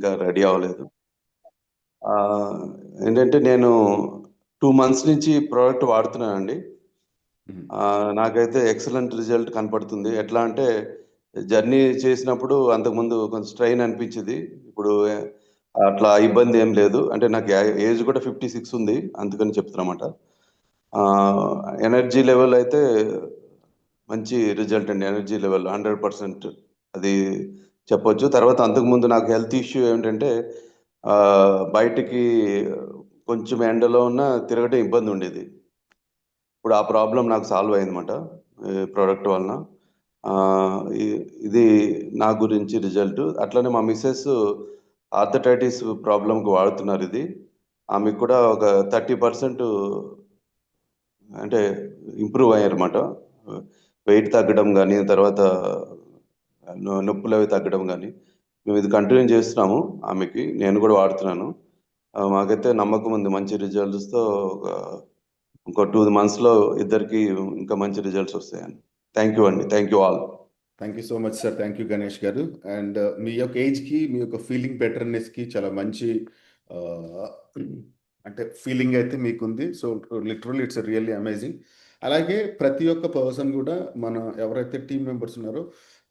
ఇంకా రెడీ అవ్వలేదు. ఏంటంటే నేను 2 మంత్స్ నుంచి ప్రోడక్ట్ వాడుతున్నానండి. నాకైతే ఎక్సలెంట్ రిజల్ట్ కనపడుతుంది. ఎట్లా అంటే జర్నీ చేసినప్పుడు అంతకుముందు కొంచెం స్ట్రెయిన్ అనిపించేది. ఇప్పుడు అట్లా ఇబ్బంది ఏం లేదు. అంటే నాకు ఏజ్ కూడా 56 ఉంది. అందుకని చెప్తున్నమాట. ఎనర్జీ లెవెల్ అయితే మంచి రిజల్ట్ అండి. ఎనర్జీ లెవెల్ 100% అది చెప్పొచ్చు. తర్వాత అంతకుముందు నాకు హెల్త్ ఇష్యూ ఏంటంటే బయటికి కొంచెం ఎండలో ఉన్న తిరగడం ఇబ్బంది ఉండేది. ఇప్పుడు ఆ ప్రాబ్లం నాకు సాల్వ్ అయిందన్నమాట ప్రోడక్ట్ వలన. ఇది నా గురించి రిజల్ట్. అట్లనే మా మిసెస్ ఆర్థరైటిస్ ప్రాబ్లంకి వాడుతున్నారు ఇది. ఆమెకు కూడా ఒక 30% అంటే ఇంప్రూవ్ అయ్యారన్నమాట. వెయిట్ తగ్గడం కానీ, తర్వాత నొప్పులు అవి తగ్గడం కానీ. మేము ఇది కంటిన్యూ చేస్తున్నాము ఆమెకి. నేను కూడా వాడుతున్నాను. మాకైతే నమ్మకం ఉంది మంచి రిజల్ట్స్తో. ఇంకో 2 మంత్స్లో ఇద్దరికి ఇంకా మంచి రిజల్ట్స్ వస్తాయని. థ్యాంక్ యూ అండి. Thank you all. Thank you so much sir. Thank you Ganesh గారు. అండ్ మీ యొక్క ఏజ్కి, మీ యొక్క ఫీలింగ్ బెటర్నెస్కి చాలా మంచి అంటే ఫీలింగ్ అయితే మీకుంది. So literally it's really amazing. అలాగే ప్రతి ఒక్క పర్సన్ కూడా మన ఎవరైతే టీమ్ మెంబర్స్ ఉన్నారో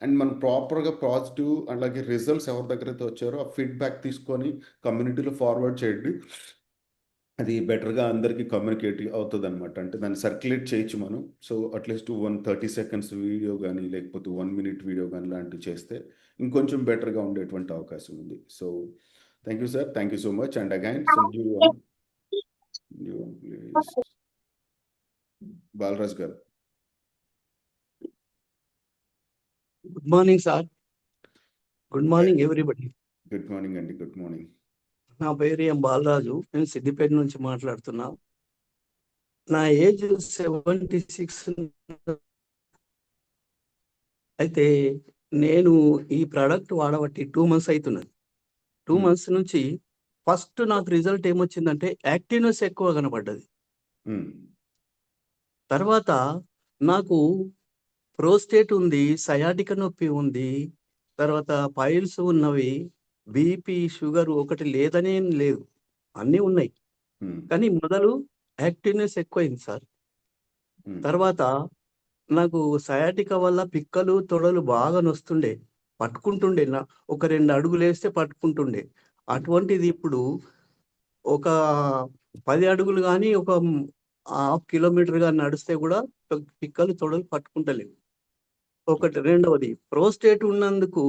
అండ్ మనం ప్రాపర్గా పాజిటివ్ అలాగే రిజల్ట్స్ ఎవరి దగ్గర అయితే వచ్చారో ఆ ఫీడ్బ్యాక్ తీసుకొని కమ్యూనిటీలో ఫార్వర్డ్ చేయండి. అది బెటర్గా అందరికీ కమ్యూనికేట్ అవుతుంది అనమాట. అంటే దాన్ని సర్క్యులేట్ చేయొచ్చు మనం. సో అట్లీస్ట్ 130 seconds వీడియో కానీ, లేకపోతే 1 minute వీడియో కానీ లాంటివి చేస్తే ఇంకొంచెం బెటర్గా ఉండేటువంటి అవకాశం ఉంది. So thank you sir. Thank you so much. And again please Balaraj గారు. Good morning sir. Good morning everybody. Good morning అండి. Good morning. నా పేరు ఎం బాలరాజు. నేను సిద్దిపేట నుంచి మాట్లాడుతున్నా. నా ఏజ్ 76. అయితే నేను ఈ ప్రోడక్ట్ వాడబట్టి 2 months అవుతున్నది. 2 months నుంచి ఫస్ట్ నాకు రిజల్ట్ ఏమొచ్చిందంటే యాక్టివ్నెస్ ఎక్కువ కనపడ్డది. తర్వాత నాకు ప్రోస్టేట్ ఉంది, సయాటిక నొప్పి ఉంది, తర్వాత పైల్స్ ఉన్నవి, బీపీ, షుగర్ ఒకటి లేదనే లేదు, అన్నీ ఉన్నాయి. కానీ మొదలు యాక్టివ్నెస్ ఎక్కువైంది సార్. తర్వాత నాకు సయాటిక వల్ల పిక్కలు తొడలు బాగా నొస్తుండే, పట్టుకుంటుండే. ఒక 2 అడుగులు వేస్తే పట్టుకుంటుండే. అటువంటిది ఇప్పుడు ఒక 10 అడుగులు కానీ, ఒక 1/2 kilometer కానీ నడిస్తే కూడా పిక్కలు తొడలు పట్టుకుంటలేవు. ఒకటి. రెండవది ప్రోస్టేట్ ఉన్నందుకు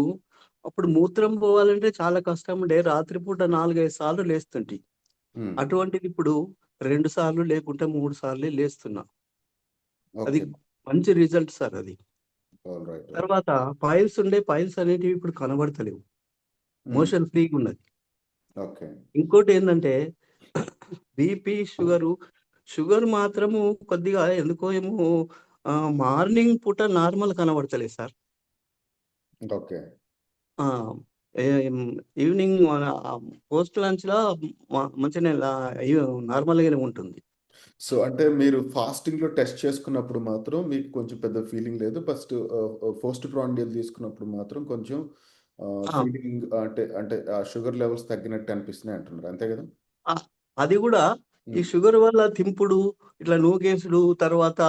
అప్పుడు మూత్రం పోవాలంటే చాలా కష్టం ఉండే. రాత్రిపూట 4-5 సార్లు లేస్తుంటి. అటువంటిది ఇప్పుడు 2 సార్లు లేకుంటే 3 సార్లు లేస్తున్నా. అది మంచి రిజల్ట్ సార్ అది. తర్వాత పైల్స్ ఉండే, పైల్స్ అనేటివి ఇప్పుడు కనబడతలేవు. మోషన్ ఫ్రీగా ఉన్నది. ఇంకోటి ఏంటంటే బీపీ, షుగర్ మాత్రము కొద్దిగా ఎందుకో ఏమో మార్నింగ్ పూట నార్మల్ కనబడతలేదు సార్. ఈవినింగ్ పోస్ట్ లంచ్ లో మంచిగా నార్మల్గానే ఉంటుంది. సో అంటే మీరు ఫాస్టింగ్ లో టెస్ట్ చేసుకున్నప్పుడు మాత్రం మీకు కొంచెం పెద్ద ఫీలింగ్ లేదు. ఫస్ట్ పోస్ట్ ప్రాండియల్ తీసుకున్నప్పుడు మాత్రం కొంచెం ఫీలింగ్ అంటే అంటే షుగర్ లెవెల్స్ తగ్గినట్టు అనిపిస్తున్నాయి అంటున్నారు, అంతే కదా? అది కూడా ఈ షుగర్ వల్ల తింపుడు, ఇట్లా నూకేసుడు, తర్వాత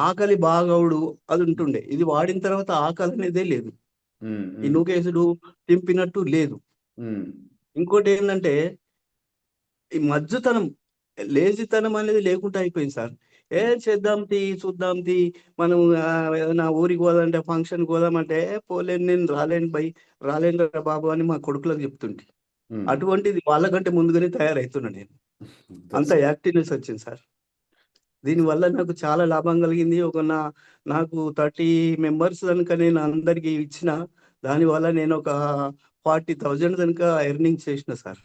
ఆకలి బాగవుడు అది ఉంటుండే. ఇది వాడిన తర్వాత ఆకలి అనేదే లేదు. ఈ నూకేసుడు తింపినట్టు లేదు. ఇంకోటి ఏంటంటే ఈ మజ్జుతనం, లేజితనం అనేది లేకుండా అయిపోయింది సార్. చూద్దాం మనం ఏదైనా ఊరికి పోదామంటే, ఫంక్షన్కి పోదామంటే పోలేను, నేను రాలేను రా బాబు అని మా కొడుకులకు చెప్తుంటే, అటువంటిది వాళ్ళకంటే ముందుగానే తయారవుతున్నా నేను. అంత యాక్టివ్నెస్ వచ్చింది సార్. దీనివల్ల నాకు చాలా లాభం కలిగింది. నాకు 30 members కనుక నేను అందరికి ఇచ్చిన, దానివల్ల నేను ఒక 40,000 కనుక ఎర్నింగ్ చేసిన సార్.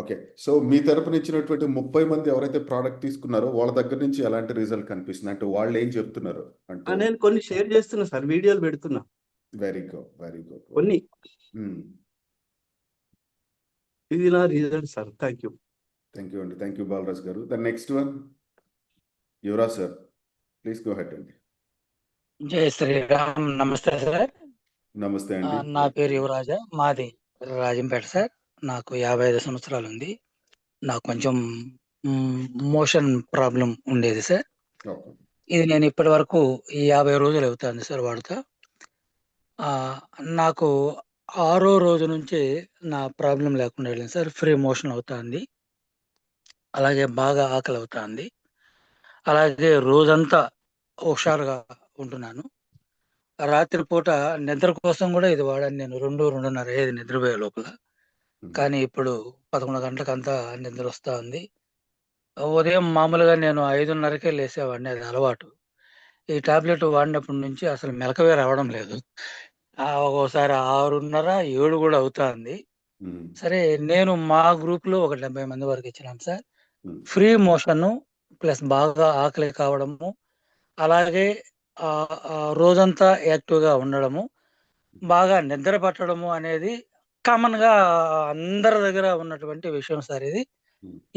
ఓకే. సో మీ తరపున ఇచ్చినటువంటి 30 మంది ఎవరైతే ప్రోడక్ట్ తీసుకున్నారో వాళ్ళ దగ్గర నుంచి ఎలాంటి రిజల్ట్ కనిపిస్తుంది? అంటే వాళ్ళు ఏం చెప్తున్నారు అంటే? నేను కొన్ని షేర్ చేస్తున్నా సార్, వీడియోలు పెడుతున్నా. Very good. కొన్ని ఇది నా రిజల్ట్ సార్. థ్యాంక్ యూ అండి. థ్యాంక్ యూ బాలరాజ్ గారు. The next one Yuvraj sir, please go ahead అండి. జై శ్రీరామ్. నమస్తే సార్. నమస్తే అండి. నా పేరు యువరాజ. మాది రాజంపేట సార్. నాకు 55 సంవత్సరాలు ఉంది. నాకు కొంచెం మోషన్ ప్రాబ్లం ఉండేది సార్. ఓకే. ఇది నేను ఇప్పటి వరకు ఈ 50 రోజులు అవుతుంది సార్ వాడుతా. నాకు 6వ రోజు నుంచే నా ప్రాబ్లం లేకుండా వెళ్ళింది సార్. ఫ్రీ మోషన్ అవుతుంది, అలాగే బాగా ఆకలి అవుతుంది, అలాగే రోజంతా హుషారుగా ఉంటున్నాను. రాత్రిపూట నిద్ర కోసం కూడా ఇది వాడాను నేను. 2:30 అయ్యేది నిద్రపోయే లోపల. కానీ ఇప్పుడు 11 గంటలకంతా నిద్ర వస్తా ఉంది. ఉదయం మామూలుగా నేను 5:30కే లేసేవాడిని, అది అలవాటు. ఈ టాబ్లెట్ వాడినప్పటి నుంచి అసలు మెలకువే రావడం లేదు. ఒక్కోసారి 6:30, 7 కూడా అవుతా ఉంది. సరే, నేను మా గ్రూప్‌లో ఒక 70 మంది వరకు ఇచ్చినాను సార్. ఫ్రీ మోషను ప్లస్ బాగా ఆకలి కావడము, అలాగే రోజంతా యాక్టివ్‌గా ఉండడము, బాగా నిద్ర పట్టడము అనేది కామన్‌గా అందరి దగ్గర ఉన్నటువంటి విషయం సార్ ఇది.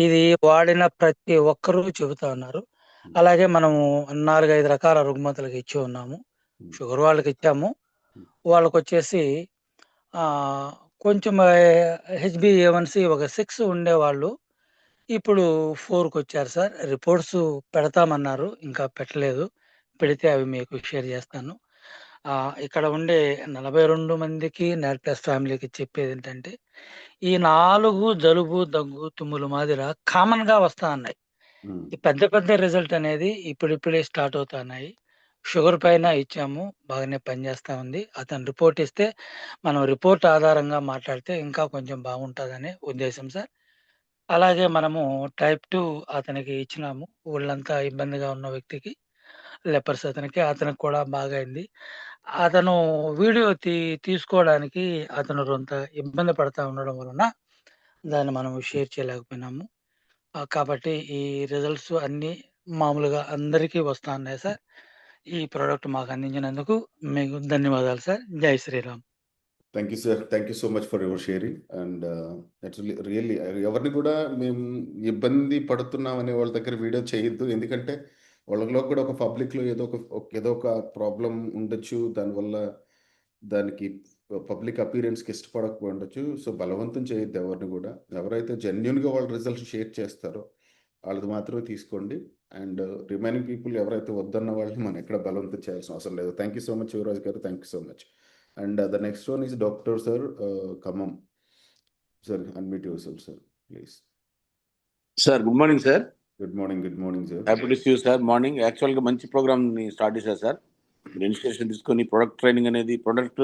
ఇది వాడిన ప్రతి ఒక్కరూ చెబుతా ఉన్నారు. అలాగే మనము 4, 5 రకాల రుగ్మతలకు ఇచ్చి ఉన్నాము. షుగర్ వాళ్ళకి ఇచ్చాము. వాళ్ళకొచ్చేసి కొంచెం హెచ్‌బీఏవన్‌సీ ఒక 6 ఉండేవాళ్ళు. ఇప్పుడు 4కొచ్చారు సార్. రిపోర్ట్స్ పెడతామన్నారు. ఇంకా పెట్టలేదు. పెడితే అవి మీకు షేర్ చేస్తాను. ఇక్కడ ఉండే 42 మందికి NAD+ ఫ్యామిలీకి చెప్పేదేంటంటే, ఈ 4 జలుబు, దగ్గు, తుమ్ములు మాదిర కామన్‌గా వస్తా ఉన్నాయి. ఈ పెద్ద పెద్ద రిజల్ట్ అనేది ఇప్పుడిప్పుడే స్టార్ట్ అవుతున్నాయి. షుగర్ పైన ఇచ్చాము. బాగానే పనిచేస్తా ఉంది. అతను రిపోర్ట్ ఇస్తే మనం రిపోర్ట్ ఆధారంగా మాట్లాడితే ఇంకా కొంచెం బాగుంటదనే ఉద్దేశం సార్. అలాగే మనము టైప్ 2 అతనికి ఇచ్చినాము. ఒళ్ళంతా ఇబ్బందిగా ఉన్న వ్యక్తికి, లెపర్స్ అతనికి కూడా బాగా అయింది. అతను వీడియో తీసుకోవడానికి అతను కొంత ఇబ్బంది పడతా ఉండడం వలన దాన్ని మనం షేర్ చేయలేకపోయినాము. కాబట్టి ఈ రిజల్ట్స్ అన్నీ మామూలుగా అందరికీ వస్తా ఉన్నాయి సార్. ఈ ప్రొడక్ట్ మాకు అందించినందుకు మీకు ధన్యవాదాలు sir. Jai Shri Ram. Thank you sir. Thank you so much for your sharing. And that's really ఎవరిని కూడా మేము ఇబ్బంది పడుతున్నాం అనే వాళ్ళ దగ్గర వీడియో చేయొద్దు. ఎందుకంటే వాళ్ళలో కూడా ఒక పబ్లిక్లో ఏదో ఒక ప్రాబ్లం ఉండొచ్చు. దానివల్ల దానికి పబ్లిక్ అపీరెన్స్కి ఇష్టపడకపోయి ఉండొచ్చు. సో బలవంతం చేయొద్దు ఎవరిని కూడా. ఎవరైతే జెన్యున్గా వాళ్ళ రిజల్ట్స్ షేర్ చేస్తారో వాళ్ళది మాత్రమే తీసుకోండి. అండ్ రిమైనింగ్ పీపుల్ ఎవరైతే వద్దన్న వాళ్ళని మనం ఎక్కడ బలవంతం చేయాల్సిన అవసరం లేదు. Thank you so much Yuvaraj గారు. Thank you so much. And the next one is Dr. Sir Kamam. Sir, unmute yourself, sir, please. Sir, good morning, sir. Good morning, sir. Happy to see you, sir. Morning. Actually, మంచి programme ని start చేశారు sir. Initiation తీసుకొని product training అనేది product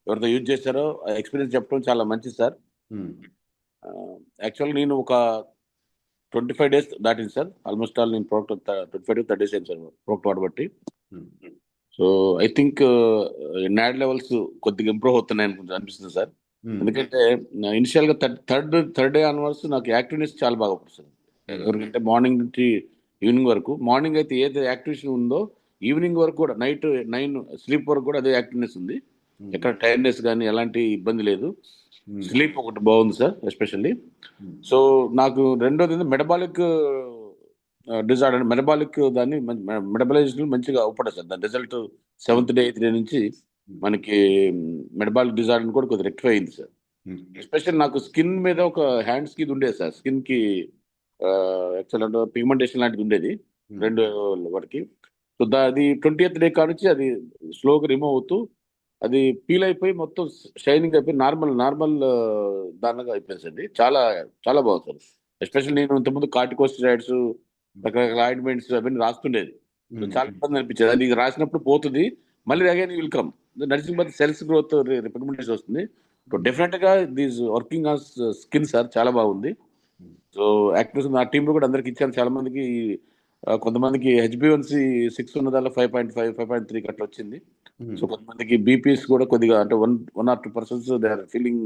ఎవరితో use చేశారో experience చెప్పడం చాలా మంచిది సార్. యాక్చువల్గా నేను ఒక 25 days దాటింది సార్. ఆల్మోస్ట్ ఆల్ నేను ప్రొడక్ట్ 25 to 30 days అయింది సార్ ప్రొడక్ట్ వాడబట్టి. So I think NAD levels కొద్దిగా ఇంప్రూవ్ అవుతున్నాయి అనిపిస్తుంది సార్. ఎందుకంటే ఇనిషియల్గా థర్డ్ డే ఆన్వర్డ్స్ నాకు యాక్టివ్నెస్ చాలా బాగా వస్తుంది. ఎవరికంటే మార్నింగ్ నుంచి ఈవినింగ్ వరకు. మార్నింగ్ అయితే ఏదైతే యాక్టివేషన్ ఉందో ఈవినింగ్ వరకు కూడా, నైట్ 9 స్లీప్ వరకు కూడా అదే యాక్టివ్నెస్ ఉంది. ఎక్కడ టైర్డ్నెస్ కానీ ఎలాంటి ఇబ్బంది లేదు. స్లీప్ ఒకటి బాగుంది సార్ ఎస్పెషల్లీ. సో నాకు రెండోది మెటబాలిక్ డిజార్డర్, మెటబాలిక్ దాన్ని మెటబాలైజేషన్ మంచిగా అవుపడదు సార్. దాని result 7th day 8th day నుంచి మనకి మెటబాలిక్ డిజార్డర్ కూడా కొద్దిగా రెక్టిఫై అయింది సార్. ఎస్పెషల్ నాకు స్కిన్ మీద ఒక హ్యాండ్స్కి ఇది ఉండేది సార్. స్కిన్కి యాక్చువల్ పిగ్మెంటేషన్ లాంటిది ఉండేది 2 వాటికి. సో అది 20th day కాడ నుంచి అది స్లోగా రిమూవ్ అవుతూ అది పీల్ అయిపోయి మొత్తం షైనింగ్ అయిపోయి నార్మల్ దానిగా అయిపోయింది అండి. చాలా చాలా బాగుంది సార్. ఎస్పెషల్ నేను ఇంతకుముందు కార్టికోస్టెరాయిడ్స్, రకరకాల ఆయింట్మెంట్స్ అవన్నీ రాస్తుండేది. చాలా ఇబ్బంది అనిపించేది. అది రాసినప్పుడు పోతుంది, మళ్ళీ అగైన్ విల్ కమ్. నడిచిన బట్టి సెల్స్ గ్రోత్ పిగ్మెంటేషన్ వస్తుంది. డెఫినెట్ గా this working on skin sir చాలా బాగుంది. సో యాక్టివ్స్ నా టీంలో కూడా అందరికి ఇచ్చాను. చాలా మందికి, కొంతమందికి HbA1c 6 ఉన్నదాల్లో 5.5, 5.3 అట్లా వచ్చింది. సో కొంతమందికి బీపీస్ కూడా కొద్దిగా అంటే 1 or 2% they are feeling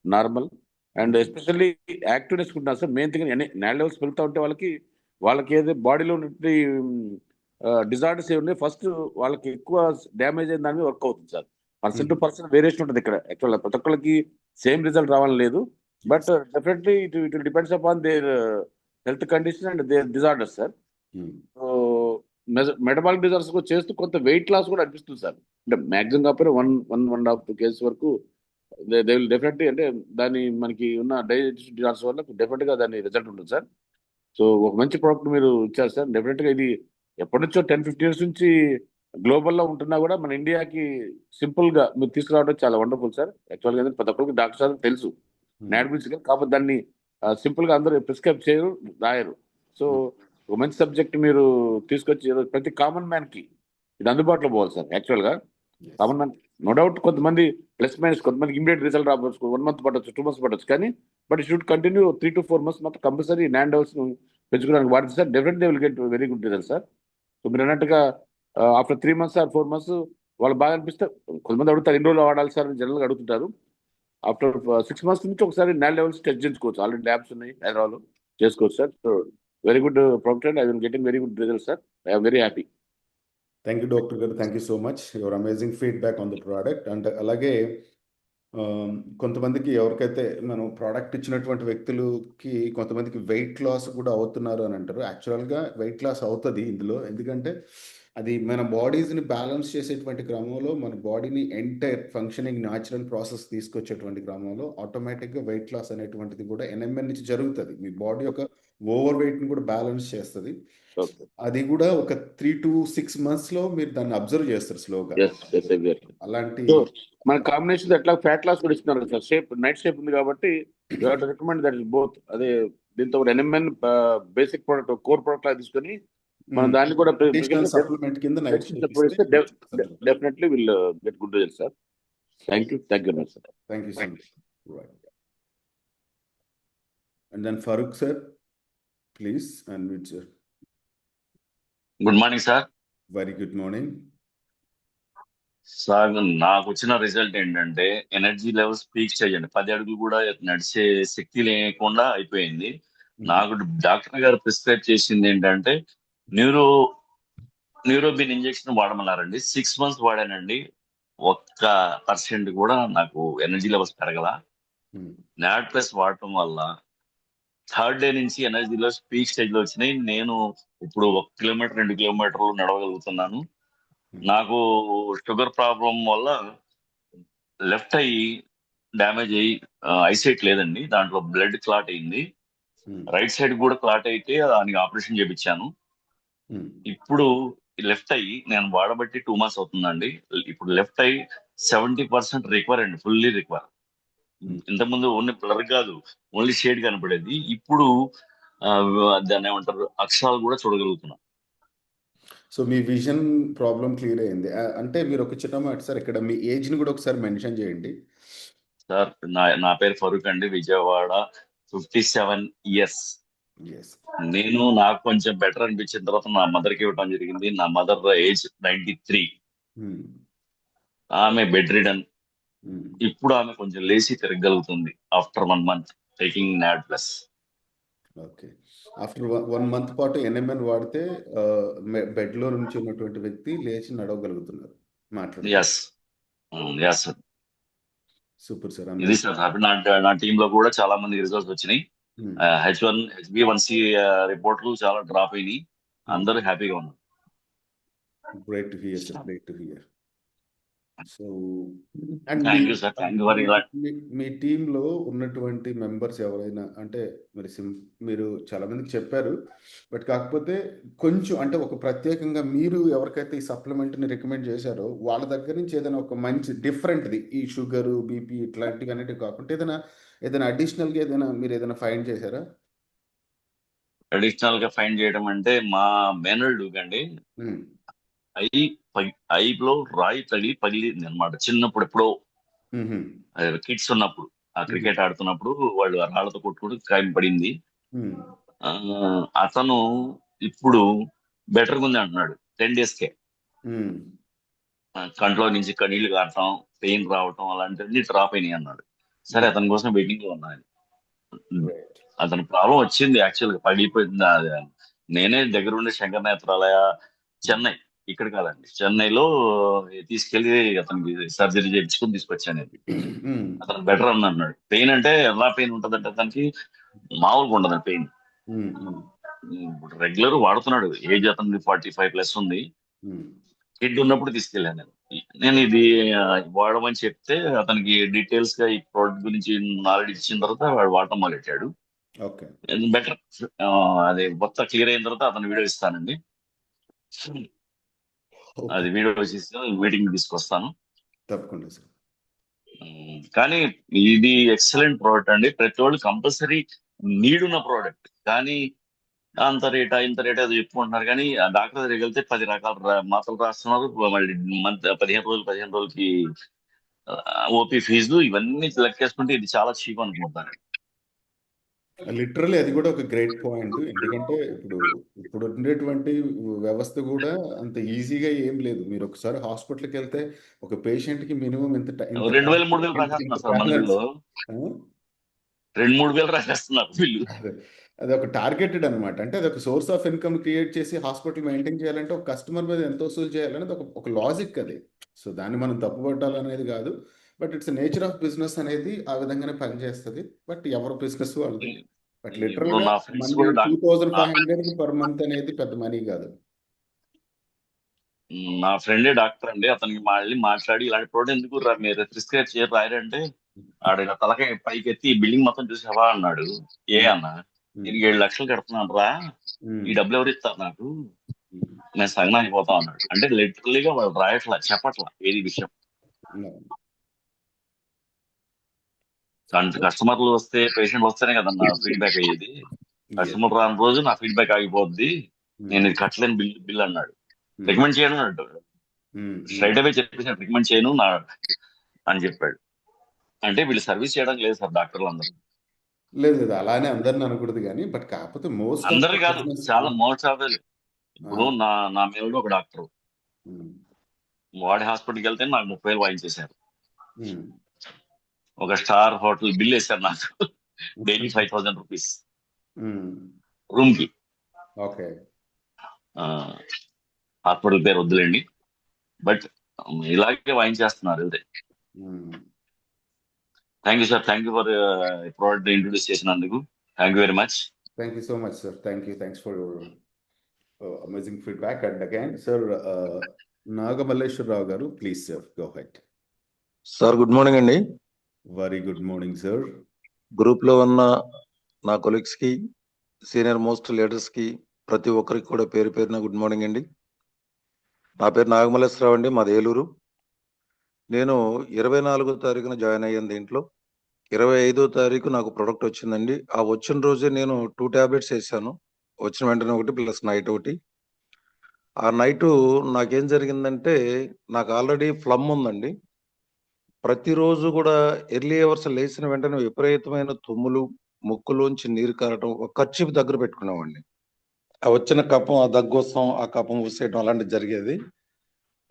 normal. And especially activeness ఉంటున్నారు సార్. మెయిన్ థింగ్ NAD లెవెల్స్ పెరుగుతూ ఉంటే వాళ్ళకి ఏదో బాడీలో ఉన్నటువంటి డిజార్డర్స్ ఏమి ఉన్నాయి, ఫస్ట్ వాళ్ళకి ఎక్కువ డ్యామేజ్ అయిన దాని మీద వర్క్ అవుతుంది sir. Person to person variation ఉంటుంది ఇక్కడ. యాక్చువల్గా ప్రతి ఒక్కరికి సేమ్ రిజల్ట్ రావాలని లేదు. But definitely it depends upon their health condition and their disorders sir. So metabolic disorders చేస్తూ కొంత వెయిట్ లాస్ కూడా అనిపిస్తుంది సార్. అంటే మ్యాక్సిమం కాకపోతే 1.5 kgs వరకు దే విల్ డెఫినెట్లీ, అంటే దాని మనకి ఉన్న డైజెస్టివ్ డిజార్డర్స్ వల్ల డెఫినెట్గా దాని రిజల్ట్ ఉంటుంది సార్. సో ఒక మంచి ప్రోడక్ట్ మీరు ఇచ్చారు సార్. డెఫినెట్గా ఇది ఎప్పటి నుంచో 10-15 ఇయర్స్ నుంచి గ్లోబల్లో ఉంటున్నా కూడా మన ఇండియాకి సింపుల్గా మీరు తీసుకురావడం చాలా వండర్ఫుల్ సార్. యాక్చువల్గా ప్రతి ఒక్కరికి డాక్టర్ సార్ తెలుసు నాడ్ గురించి, కాకపోతే దాన్ని సింపుల్గా అందరూ ప్రిస్క్రైబ్ చేయరు, రాయరు. సో ఒక మంచి సబ్జెక్ట్ మీరు తీసుకొచ్చి ప్రతి కామన్ మ్యాన్కి ఇది అందుబాటులో పోవాలి సార్. యాక్చువల్గా కామన్ మ్యాన్ నో డౌట్ కొంతమంది ప్లస్ మైనస్, కొంతమంది ఇమీడియట్ రిజల్ట్ రావచ్చు, 1 month పట్టచ్చు, 2 months పట్టచ్చు, కానీ but should continue 3 to 4 months మాత్రం కంపల్సరీ నాన్ డెవల్స్ పెంచుకోవడానికి వాడితే sir definitely will get very good result sir. So మీరు అన్నట్టుగా ఆఫ్టర్ 3 months ఆర్ 4 months వాళ్ళు బాగా అనిపిస్తే కొంతమంది అడుగుతారు ఎన్ని రోజులు వాడాలి సార్ అని జనరల్గా అడుగుతుంటారు. ఆఫ్టర్ 6 months నుంచి ఒకసారి నాన్ లెవెల్స్ టెస్ట్ చేసుకోవచ్చు, ఆల్రెడీ ల్యాబ్స్ ఉన్నాయి హైదరాబాద్లో, చేసుకోవచ్చు సార్. So very good product and I will getting very good result sir. I'm very happy. Thank you doctor గారు, thank you so much, your amazing feedback on the product. అండ్ అలాగే కొంతమందికి ఎవరికైతే మనం ప్రోడక్ట్ ఇచ్చినటువంటి వ్యక్తులకి కొంతమందికి వెయిట్ లాస్ కూడా అవుతున్నారు అని అంటారు. యాక్చువల్గా వెయిట్ లాస్ అవుతుంది ఇందులో, ఎందుకంటే అది మన బాడీస్ని బ్యాలెన్స్ చేసేటువంటి క్రమంలో, మన బాడీని ఎంటైర్ ఫంక్షనింగ్ న్యాచురల్ ప్రాసెస్ తీసుకొచ్చేటువంటి క్రమంలో ఆటోమేటిక్గా వెయిట్ లాస్ అనేటువంటిది కూడా ఎన్ఎంఎన్ నుంచి జరుగుతుంది. మీ బాడీ యొక్క ఓవర్ వెయిట్ని కూడా బ్యాలెన్స్ చేస్తుంది. అది కూడా ఒక 3 to 6 months లో మీరు దాన్ని అబ్జర్వ్ చేస్తారు స్లోగా. అలాంటి మన కాంబినేషన్ ఎట్లా ఫ్యాట్ లాస్ కూడా ఇస్తున్నారు సార్. షేప్ నైట్ షేప్ ఉంది కాబట్టి రికమెండ్ దట్ ఇస్ బోత్. అదే దీంతో NMN basic product, core product లా తీసుకొని మనం దాన్ని కూడా సప్లిమెంట్ కింద night definitely will get good result sir. Thank you much sir. Thank you so much. And then Farooq sir, please unmute sir. Good morning sir. Very good morning sir. నాకు వచ్చిన result ఏంటంటే energy levels peak చేయండి, 10 అడుగులు కూడా నడిచే శక్తి లేకుండా అయిపోయింది. నాకు డాక్టర్ గారు ప్రిస్క్రైబ్ చేసింది ఏంటంటే న్యూరోబిన్ ఇంజెక్షన్ వాడమన్నారండి. 6 months వాడానండి, 1% కూడా నాకు ఎనర్జీ లెవెల్స్ పెరగల. నాడ్ ప్లస్ వాడటం వల్ల 3rd day నుంచి ఎనర్జీ లెవెల్స్ పీక్ స్టేజ్ లో వచ్చినాయి. నేను ఇప్పుడు 1 kilometer 2 kilometers నడవగలుగుతున్నాను. నాకు షుగర్ ప్రాబ్లం వల్ల లెఫ్ట్ ఐ డ్యామేజ్ అయ్యి ఐసైట్ లేదండి, దాంట్లో బ్లడ్ క్లాట్ అయింది. రైట్ సైడ్ కూడా క్లాట్ అయితే దానికి ఆపరేషన్ చేయించాను. ఇప్పుడు లెఫ్ట్ ఐ నేను వాడబట్టి 2 months అవుతుందండి. ఇప్పుడు లెఫ్ట్ ఐ 70% రికవర్ అండి, ఫుల్లీ రికవర్. ఇంతకుముందు ఓన్లీ బ్లర్ కాదు, ఓన్లీ షేడ్ కనపడేది. ఇప్పుడు దాన్ని ఏమంటారు, అక్షరాలు కూడా చూడగలుగుతున్నా. సో మీ విజన్ ప్రాబ్లం క్లియర్ అయింది అంటే మీరు ఒక చిన్న మాట సార్, ఇక్కడ మీ ఏజ్ ని కూడా ఒకసారి మెన్షన్ చేయండి సార్. నా పేరు ఫరూక్ అండి, విజయవాడ, 57 years. నాకు కొంచెం బెటర్ అనిపించిన తర్వాత నా మదర్ కి ఇవ్వడం జరిగింది. నా మదర్ ఏజ్ 93. ఆమె బెడ్ రిడన్. ఇప్పుడు ఆమె కొంచెం లేచి తిరగలుగుతుంది after 1 month taking NAD plus. Okay, after 1 month పాటు ఎన్ఎంఎన్ వాడితే బెడ్ లో నుంచి ఉన్నటువంటి వ్యక్తి లేచి నడవగలుగుతున్నారు, మాట్లాడుతున్నారు. Super sir. ఇది సార్ నా టీమ్ లో కూడా చాలా మంది రిజల్ట్స్ వచ్చినాయి. HbA1c రిపోర్ట్లు చాలా డ్రాప్ అయినాయి, అందరూ హ్యాపీగా ఉన్నారు. Great to hear sir, great to hear. So మీ టీంలో ఉన్నటువంటి మెంబర్స్ ఎవరైనా అంటే మీరు చాలా మందికి చెప్పారు, బట్ కాకపోతే కొంచెం అంటే ఒక ప్రత్యేకంగా మీరు ఎవరికైతే ఈ సప్లిమెంట్ని రికమెండ్ చేశారో వాళ్ళ దగ్గర నుంచి ఏదైనా ఒక మంచి డిఫరెంట్ది, ఈ షుగరు బీపీ ఇట్లాంటివి అనేటివి కాకుండా ఏదైనా అడిషనల్గా మీరు ఏదైనా ఫైండ్ చేశారా? అడిషనల్ గా ఫైండ్ చేయడం అంటే మా మేనల్డ్ అండి, ఐలో రాయి పగిలింది అనమాట. చిన్నప్పుడు ఎప్పుడో కిడ్స్ ఉన్నప్పుడు, ఆ క్రికెట్ ఆడుతున్నప్పుడు వాళ్ళు రాళ్లతో కొట్టుకుంటూ కాయం పడింది. అతను ఇప్పుడు బెటర్గా ఉంది అంటున్నాడు. 10 daysకే కంట్లో నుంచి నీళ్లు కారటం, పెయిన్ రావటం అలాంటివన్నీ డ్రాప్ అయినాయి అన్నాడు. సరే, అతని కోసం వెయిటింగ్ లో ఉన్నాను. అతని ప్రాబ్లం వచ్చింది, యాక్చువల్గా పగిలిపోయింది. నేనే దగ్గరుండి శంకర్ నేత్రాలయ చెన్నై, ఇక్కడ కాదండి, చెన్నైలో తీసుకెళ్లి అతనికి సర్జరీ చేయించుకుని తీసుకొచ్చాను. అతను బెటర్ అని అన్నాడు. పెయిన్ అంటే ఎలా పెయిన్ ఉంటదంటే అతనికి మామూలుగా ఉండదు పెయిన్. రెగ్యులర్ వాడుతున్నాడు, ఏజ్ అతనికి 45+ ఉంది. కిడ్ ఉన్నప్పుడు తీసుకెళ్ళాను నేను ఇది వాడమని చెప్తే అతనికి డీటెయిల్స్ గా ఈ ప్రోడక్ట్ గురించి నాలెడ్జ్ ఇచ్చిన తర్వాత వాడు వాడటం మొదలెట్టాడు. ఓకే. బెటర్ అది మొత్తం క్లియర్ అయిన తర్వాత అతను వీడియో ఇస్తానండి. ఓకే. అది వీడియో చేసి మీటింగ్ తీసుకొస్తాను. తప్పకుండా సార్. కానీ ఇది ఎక్సలెంట్ ప్రోడక్ట్ అండి. ప్రతి వాళ్ళు కంపల్సరీ నీడ్ ఉన్న ప్రోడక్ట్. కానీ అంత రేటా ఇంత రేటా అది చెప్పుకుంటున్నారు, కానీ ఆ డాక్టర్ దగ్గరికి వెళ్తే 10 రకాల మాత్రలు రాస్తున్నారు. మళ్ళీ 15 రోజులకి ఓపీ ఫీజు ఇవన్నీ లెక్కేసుకుంటే ఇది చాలా చీప్ అనుకుంటాను. లిటరల్లీ అది కూడా ఒక గ్రేట్ పాయింట్. ఎందుకంటే ఇప్పుడు ఉండేటువంటి వ్యవస్థ కూడా అంత ఈజీగా ఏం లేదు. మీరు ఒకసారి హాస్పిటల్కి వెళ్తే ఒక పేషెంట్ కి మినిమం ఇంత 2,000-3,000 రాసేస్తున్నారు సార్ మందులో. 2,000-3,000 రాసేస్తున్నారు వీళ్ళు. అది ఒక టార్గెటెడ్ అనమాట. అంటే అది ఒక సోర్స్ ఆఫ్ ఇన్కమ్ క్రియేట్ చేసి హాస్పిటల్ మెయింటైన్ చేయాలంటే ఒక కస్టమర్ మీద ఎంత వసూలు చేయాలనేది ఒక లాజిక్ అది. సో దాన్ని మనం తప్పుపట్టాలనేది కాదు. But it's nature of business అనేది ఆ విధంగానే పనిచేస్తుంది. బట్ ఎవరి బిజినెస్ వాళ్ళది. బట్ లిటరల్ గా నా ఫ్రెండ్స్ మనకి కూడా 2,500 పర్ మంత్ అనేది పెద్ద మనీ కాదు. నా ఫ్రెండే డాక్టర్ అండి. అతనికి మళ్ళీ మాట్లాడి ఇలాంటి ప్రోడక్ట్ ఎందుకు మీరు ప్రిస్క్రైబ్ చేయరు రాయరంటే ఆడ ఇలా తలకాయ పైకి ఎత్తి బిల్డింగ్ మొత్తం చూసావా అన్నాడు. ఏ అన్నా, నేను 7 లక్షలు కడుతున్నాను రా, ఈ డబ్బులు ఎవరు ఇస్తారు నాకు, నేను సగం అయిపోతా అన్నాడు. అంటే లిటరలీగా వాళ్ళు రాయట్లా, చెప్పట్లా ఏది విషయం. కస్టమర్లు వస్తే పేషెంట్లు వస్తేనే కదన్నా ఫీడ్బ్యాక్ అయ్యేది. కస్టమర్ రాని రోజు నా ఫీడ్బ్యాక్ ఆగిపోద్ది, నేను ఇది కట్టలేని బిల్ అన్నాడు. రికమెండ్ చేయను అన్నాడు. స్ట్రైట్ అవే చెప్పేసి రికమెండ్ చేయను అని చెప్పాడు. అంటే వీళ్ళు సర్వీస్ చేయడం లేదు సార్ డాక్టర్లు అందరూ. లేదు అలానే అందరిని అనకూడదు కానీ బట్ కాకపోతే అందరు కాదు, చాలా మోస్ట్ ఆఫ్. ఇప్పుడు నా మేలుడు ఒక డాక్టర్, వాడి హాస్పిటల్కి వెళ్తే నాకు 30,000 వాయించేశారు. ఒక స్టార్ హోటల్ బిల్ వేశారు నాకు, డైలీ 5,000 రూపీస్ రూమ్ కి. ఓకే. హాస్పిటల్ పేరు వద్దులేండి, బట్ ఇలాగే వాయించేస్తున్నారు వెళ్తే. Thank you sir, thank you for product introduce చేసినందుకు. Thank you very much. Thank you so much sir. Thanks for your amazing feedback. And again sir Nagamalleswara Rao గారు, please sir go ahead. Sir good morning అండి. Very good morning sir. Group లో ఉన్న నా colleagues కి, senior most leaders కి, ప్రతి ఒక్కరికి కూడా పేరు పేరున గుడ్ మార్నింగ్ అండి. నా పేరు నాగమల్లేశ్వరరావు అండి, మాది ఏలూరు. నేను 24వ తారీఖున జాయిన్ అయ్యాను దీంట్లో. 25వ తారీఖు నాకు ప్రొడక్ట్ వచ్చిందండి. ఆ వచ్చిన రోజే నేను 2 టాబ్లెట్స్ వేసాను. వచ్చిన వెంటనే ఒకటి ప్లస్ నైట్ ఒకటి. ఆ నైట్ నాకేం జరిగిందంటే, నాకు ఆల్రెడీ ఫ్లమ్ ఉందండి. ప్రతిరోజు కూడా ఎర్లీ అవర్స్ లేచిన వెంటనే విపరీతమైన తుమ్ములు, ముక్కులోంచి నీరు కారటం, ఒక కర్చీఫ్ దగ్గర పెట్టుకునేవాడిని. ఆ వచ్చిన కఫం, ఆ దగ్గు వస్తాం, ఆ కఫం ఊసేయటం అలాంటివి జరిగేది.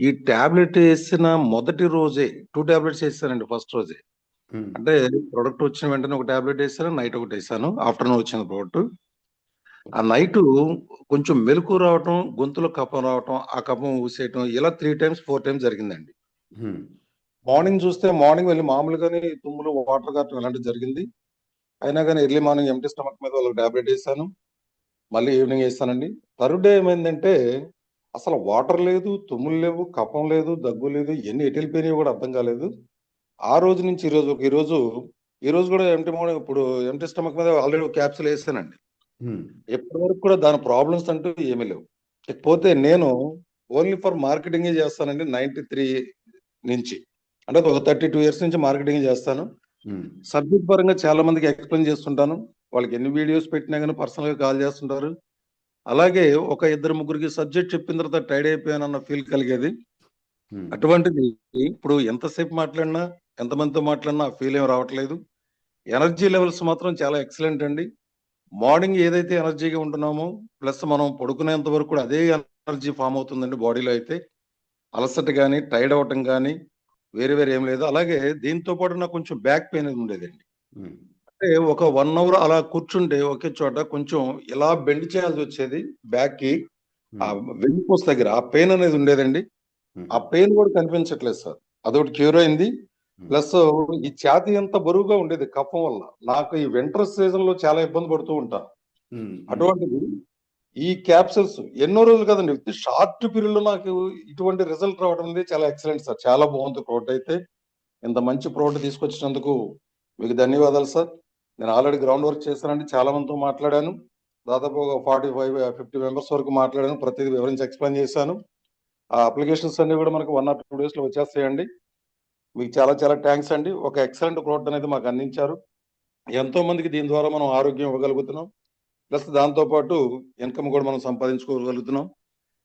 ఈ టాబ్లెట్ వేసిన మొదటి రోజే 2 టాబ్లెట్స్ వేసానండి ఫస్ట్ రోజే. అంటే ప్రొడక్ట్ వచ్చిన వెంటనే ఒక టాబ్లెట్ వేసాను, నైట్ ఒకటి వేసాను. ఆఫ్టర్నూన్ వచ్చిన ప్రొడక్ట్. ఆ నైట్ కొంచెం మెలకు రావటం, గొంతులో కఫం రావటం, ఆ కఫం ఊసేయటం, ఇలా 3 times 4 times జరిగిందండి. మార్నింగ్ చూస్తే మార్నింగ్ వెళ్ళి మామూలుగానే తుమ్ములు, వాటర్ కావటం ఇలాంటివి జరిగింది. అయినా కానీ ఎర్లీ మార్నింగ్ ఎంటీ స్టమక్ మీద వాళ్ళకి టాబ్లెట్ వేసాను, మళ్ళీ ఈవినింగ్ వేసానండి. థర్డ్ డే ఏమైందంటే అసలు వాటర్ లేదు, తుమ్ములు లేవు, కఫం లేదు, దగ్గు లేదు, ఎన్ని ఎటు వెళ్ళిపోయినాయో కూడా అర్థం కాలేదు. ఆ రోజు నుంచి ఈ రోజు కూడా ఇప్పుడు ఎంటీ స్టమక్ మీద ఆల్రెడీ ఒక క్యాప్సూల్ వేసానండి. ఎప్పటి వరకు కూడా దాని ప్రాబ్లమ్స్ అంటూ ఏమీ లేవు. ఇకపోతే నేను ఓన్లీ ఫర్ మార్కెటింగ్ చేస్తానండి. 93 నుంచి, అంటే ఒక 32 years నుంచి మార్కెటింగ్ చేస్తాను. సబ్జెక్ట్ పరంగా చాలా మందికి ఎక్స్ప్లెయిన్ చేస్తుంటాను. వాళ్ళకి ఎన్ని వీడియోస్ పెట్టినా కానీ పర్సనల్ గా కాల్ చేస్తుంటారు. అలాగే ఒక 2-3 సబ్జెక్ట్ చెప్పిన తర్వాత టైడ్ అయిపోయానన్న ఫీల్ కలిగేది. అటువంటిది ఇప్పుడు ఎంతసేపు మాట్లాడినా, ఎంతమందితో మాట్లాడినా ఆ ఫీల్ ఏం రావట్లేదు. ఎనర్జీ లెవెల్స్ మాత్రం చాలా ఎక్సలెంట్ అండి. మార్నింగ్ ఏదైతే ఎనర్జీగా ఉంటున్నామో ప్లస్ మనం పడుకునేంత వరకు కూడా అదే ఎనర్జీ ఫామ్ అవుతుందండి బాడీలో. అయితే అలసట కానీ, టైర్డ్ అవటం కానీ వేరే ఏం లేదు. అలాగే దీంతో పాటు నాకు కొంచెం బ్యాక్ పెయిన్ ఉండేదండి. అంటే ఒక 1 hour అలా కూర్చుంటే ఒకే చోట కొంచెం ఇలా బెండ్ చేయాల్సి వచ్చేది బ్యాక్ కి, ఆ వెన్నుపూస దగ్గర ఆ పెయిన్ అనేది ఉండేదండి. ఆ పెయిన్ కూడా కనిపించట్లేదు సార్, అదొకటి క్యూర్ అయింది. ప్లస్ ఈ ఛాతీ ఎంత బరువుగా ఉండేది కఫం వల్ల. నాకు ఈ వింటర్ సీజన్ లో చాలా ఇబ్బంది పడుతూ ఉంటాను. అటువంటిది ఈ క్యాప్సూల్స్ ఎన్నో రోజులు కదండి, షార్ట్ పీరియడ్ లో నాకు ఇటువంటి రిజల్ట్ రావడం అనేది చాలా ఎక్సలెంట్ సార్. చాలా బాగుంది ప్రోడక్ట్ అయితే. ఇంత మంచి ప్రోడక్ట్ తీసుకొచ్చినందుకు మీకు ధన్యవాదాలు సార్. నేను ఆల్రెడీ గ్రౌండ్ వర్క్ చేశానండి, చాలా మందితో మాట్లాడాను. దాదాపు ఒక 45-50 మెంబర్స్ వరకు మాట్లాడాను. ప్రతిదీ వివరించి ఎక్స్ప్లెయిన్ చేశాను. ఆ అప్లికేషన్స్ అన్ని కూడా మనకు 1 or 2 days లో వచ్చేస్తాయండి. మీకు చాలా చాలా థ్యాంక్స్ అండి. ఒక ఎక్సలెంట్ ప్రోడక్ట్ అనేది మాకు అందించారు. ఎంతో మందికి దీని ద్వారా మనం ఆరోగ్యం ఇవ్వగలుగుతున్నాం, ప్లస్ దాంతో పాటు ఇన్కమ్ కూడా మనం సంపాదించుకోగలుగుతున్నాం.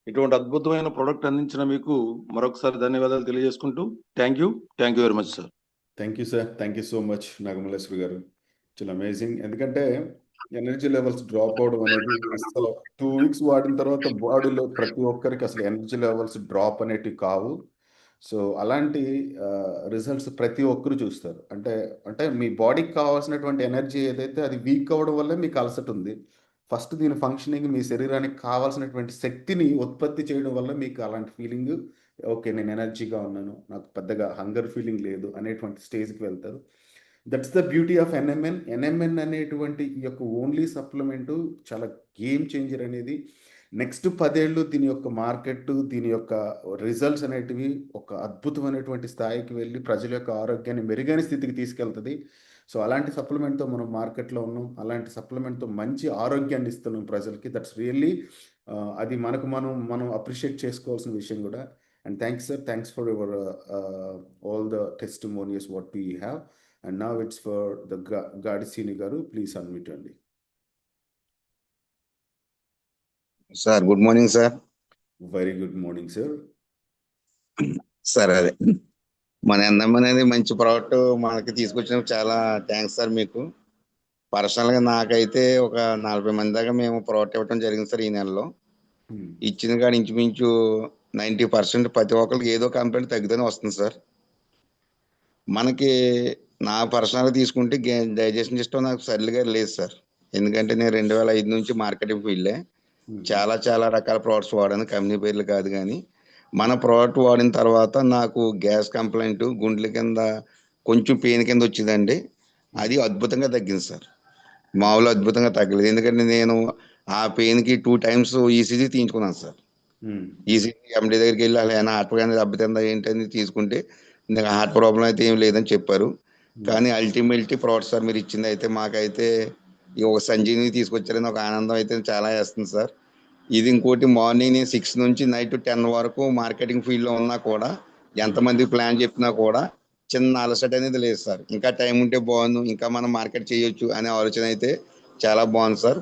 ఇటువంటి అద్భుతమైన ప్రోడక్ట్ అందించిన మీకు మరొకసారి ధన్యవాదాలు తెలియజేసుకుంటూ thank you very much sir. Thank you sir, thank you so much Nagamalleswari గారు. చాలా అమేజింగ్. ఎందుకంటే ఎనర్జీ లెవెల్స్ డ్రాప్ అవడం అనేది అసలు 2 weeks వాడిన తర్వాత బాడీలో ప్రతి ఒక్కరికి అసలు ఎనర్జీ లెవెల్స్ డ్రాప్ అనేటివి కావు. సో అలాంటి రిజల్ట్స్ ప్రతి ఒక్కరు చూస్తారు. అంటే అంటే మీ బాడీకి కావాల్సినటువంటి ఎనర్జీ ఏదైతే అది వీక్ అవ్వడం వల్లే మీకు అలసట ఉంది. ఫస్ట్ దీని ఫంక్షనింగ్ మీ శరీరానికి కావాల్సినటువంటి శక్తిని ఉత్పత్తి చేయడం వల్ల మీకు అలాంటి ఫీలింగ్, ఓకే నేను ఎనర్జీగా ఉన్నాను, నాకు పెద్దగా హంగర్ ఫీలింగ్ లేదు అనేటువంటి స్టేజ్కి వెళ్తారు. That's the beauty of NMN. NMN అనేటువంటి ఈ యొక్క ఓన్లీ సప్లిమెంటు చాలా గేమ్ చేంజర్ అనేది. నెక్స్ట్ 10 ఏళ్ళు దీని యొక్క మార్కెట్, దీని యొక్క రిజల్ట్స్ అనేటివి ఒక అద్భుతమైనటువంటి స్థాయికి వెళ్ళి ప్రజల యొక్క ఆరోగ్యాన్ని మెరుగైన స్థితికి తీసుకెళ్తుంది. సో అలాంటి సప్లిమెంట్తో మనం మార్కెట్లో ఉన్నాం, అలాంటి సప్లిమెంట్తో మంచి ఆరోగ్యాన్ని ఇస్తున్నాం ప్రజలకి. దట్స్ రియల్లీ అది మనకు మనం అప్రిషియేట్ చేసుకోవాల్సిన విషయం కూడా. And thanks sir, thanks for your all the testimonies what we have. And now it's for the Gadisini Garu. Please unmute అండి. Sir good morning sir. Very good morning sir. Sir అదే మన NM అనేది మంచి product మనకి తీసుకొచ్చినందుకు చాలా thanks sir మీకు. పర్సనల్గా నాకైతే ఒక 40 మంది దాకా మేము ప్రోడక్ట్ ఇవ్వడం జరిగింది సార్ ఈ నెలలో. ఇచ్చిన కాడ ఇంచుమించు 90% ప్రతి ఒక్కరికి ఏదో కంప్లైంట్ తగ్గుతూనే వస్తుంది సార్. మనకి నా పర్సనల్గా తీసుకుంటే డైజెషన్ సిస్టమ్ నాకు సరిగ్గా లేదు సార్. ఎందుకంటే నేను 2005 నుంచి మార్కెటింగ్ ఫీల్డే. చాలా రకాల ప్రోడక్ట్స్ వాడాను, కంపెనీ పేర్లు కాదు కానీ. మన ప్రోడక్ట్ వాడిన తర్వాత నాకు గ్యాస్ కంప్లైంట్, గుండెల కింద కొంచెం పెయిన్ కింద వచ్చిందండి. అది అద్భుతంగా తగ్గింది సార్. మామూలు అద్భుతంగా తగ్గలేదు. ఎందుకంటే నేను ఆ పెయిన్కి 2 times ఈసీజీ తీయించుకున్నాను సార్. ఈసీజీ ఎండి దగ్గరికి వెళ్ళి అలా ఏమైనా హార్ట్ కానీ దెబ్బతిందా ఏంటని తీసుకుంటే నాకు హార్ట్ ప్రాబ్లం అయితే ఏం లేదని చెప్పారు. కానీ అల్టిమేట్లీ ప్రోడక్ట్ సార్ మీరు ఇచ్చింది అయితే మాకైతే ఒక సంజీవిని తీసుకొచ్చారని ఒక ఆనందం అయితే చాలా వేస్తుంది సార్. ఇది ఇంకోటి, మార్నింగ్ నేను 6 నుంచి నైట్ 10 వరకు మార్కెటింగ్ ఫీల్డ్లో ఉన్నా కూడా, ఎంతమంది ప్లాన్ చెప్పినా కూడా చిన్న అలసట అనేది లేదు సార్. ఇంకా టైం ఉంటే బాగుంది, ఇంకా మనం మార్కెట్ చేయొచ్చు అనే ఆలోచన అయితే చాలా బాగుంది సార్.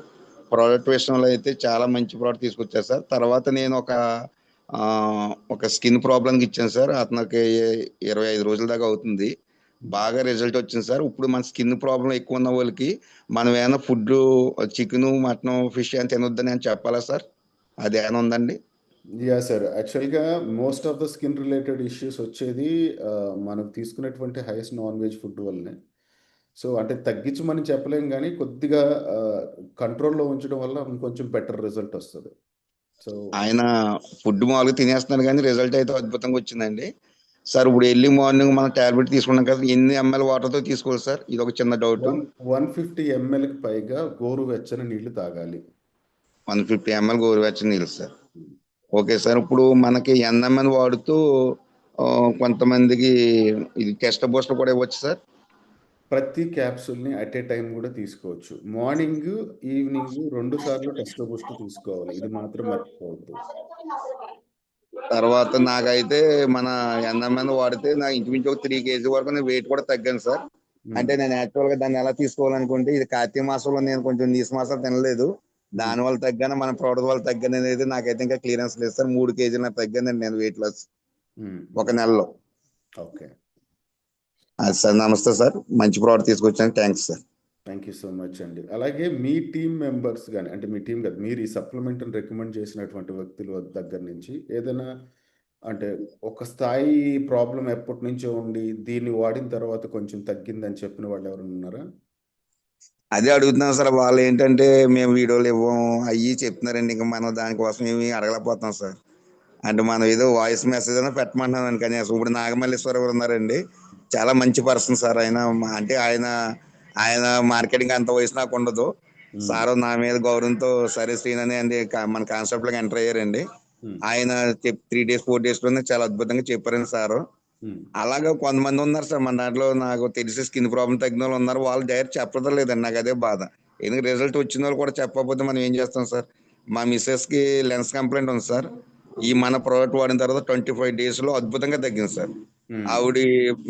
ప్రోడక్ట్ విషయంలో అయితే చాలా మంచి ప్రోడక్ట్ తీసుకొచ్చారు సార్. తర్వాత నేను ఒక స్కిన్ ప్రాబ్లంకి ఇచ్చాను సార్. అతనికి 25 రోజుల దాకా అవుతుంది. బాగా రిజల్ట్ వచ్చింది సార్. ఇప్పుడు మన స్కిన్ ప్రాబ్లం ఎక్కువ ఉన్న వాళ్ళకి మనం ఏమైనా ఫుడ్ చికెన్, మటన్, ఫిష్ అని తినొద్దని అని చెప్పాలా సార్? అది ఏమైనా ఉందండి? యా సార్, యాక్చువల్గా most of the skin related issues వచ్చేది మనం తీసుకునేటువంటి హైయెస్ట్ నాన్ వెజ్ ఫుడ్ వల్లనే. సో అంటే తగ్గించమని చెప్పలేం కానీ కొద్దిగా కంట్రోల్లో ఉంచడం వల్ల ఇంకొంచెం బెటర్ రిజల్ట్ వస్తుంది. సో ఆయన ఫుడ్ మామూలుగా తినేస్తున్నాడు కానీ రిజల్ట్ అయితే అద్భుతంగా వచ్చిందండి సార్. ఇప్పుడు ఎర్లీ మార్నింగ్ మనం టాబ్లెట్ తీసుకున్నాం కదా, ఎన్ని ml వాటర్తో తీసుకోవాలి సార్? ఇది ఒక చిన్న డౌట్. 150 mlకి పైగా గోరువెచ్చని నీళ్లు తాగాలి. 150 ml గోరువెచ్చని నీళ్ళు సార్. Okay sir. ఇప్పుడు మనకి ఎన్ఎంఎన్ వాడుతూ కొంతమందికి ఇది టెస్ట్ బూస్టర్ కూడా ఇవ్వచ్చు సార్? ప్రతి క్యాప్సూల్ని అట్ ఏ టైం కూడా తీసుకోవచ్చు. మార్నింగ్, ఈవినింగ్ 2 సార్లు టెస్ట్ బూస్టర్ తీసుకోవాలి. ఇది మాత్రం మర్చిపోవద్దు. తర్వాత నాకైతే మన ఎన్ఎంఎన్ వాడితే నాకు ఇంచుమించు ఒక 3 kg వరకు నేను వెయిట్ కూడా తగ్గాను సార్. అంటే నేను యాక్చువల్ గా దాన్ని ఎలా తీసుకోవాలనుకుంటే, ఇది కార్తీక మాసంలో నేను కొంచెం నీసు మాసాలు తినలేదు, దాని వల్ల తగ్గాను, మన ప్రోడక్ట్ వల్ల తగ్గాను అనేది నాకైతే ఇంకా క్లియరెన్స్ లేదు సార్. 3 kg నాకు తగ్గానండి నేను వెయిట్ లాస్ ఒక నెలలో. ఓకే అది సార్. నమస్తే సార్, మంచి ప్రోడక్ట్ తీసుకొచ్చాను. Thanks sir. Thank you so much అండి. అలాగే మీ టీం మెంబర్స్ కానీ, అంటే మీ టీం కాదు, మీరు ఈ సప్లిమెంట్ని రికమెండ్ చేసినటువంటి వ్యక్తుల దగ్గర నుంచి ఏదైనా అంటే ఒక స్థాయి ప్రాబ్లం ఎప్పటి నుంచో ఉండి దీన్ని వాడిన తర్వాత కొంచెం తగ్గిందని చెప్పిన వాళ్ళు ఎవరైనా ఉన్నారా? అదే అడుగుతున్నాం సార్. వాళ్ళు ఏంటంటే మేము వీడియోలు ఇవ్వము అయ్యి చెప్తున్నారండి, ఇంకా మనం దానికోసం ఏమి అడగలేకపోతున్నాం సార్. అంటే మనం ఏదో వాయిస్ మెసేజ్ అయినా పెట్టమంటున్నాను కానీ అసలు ఇప్పుడు నాగమల్లేశ్వర ఉన్నారండి, చాలా మంచి పర్సన్ సార్ ఆయన. అంటే ఆయన మార్కెటింగ్ అంత వయసు నాకు ఉండదు. సారు నా మీద గౌరవంతో సరే శ్రీనని అండి మన కాన్సెప్ట్ లోకి ఎంటర్ అయ్యారండి. ఆయన 3 days 4 days లోనే చాలా అద్భుతంగా చెప్పారండి సారు. అలాగే కొంతమంది ఉన్నారు సార్ మన దాంట్లో, నాకు తెలిసి స్కిన్ ప్రాబ్లం తగ్గిన వాళ్ళు ఉన్నారు. వాళ్ళు డైరెక్ట్ చెప్పడం లేదండి, నాకు అదే బాధ. ఎందుకంటే రిజల్ట్ వచ్చిన వాళ్ళు కూడా చెప్పకపోతే మనం ఏం చేస్తాం సార్. మా మిస్సెస్ కి లెన్స్ కంప్లైంట్ ఉంది సార్. ఈ మన ప్రోడక్ట్ వాడిన తర్వాత 25 days లో అద్భుతంగా తగ్గింది సార్. ఆవిడ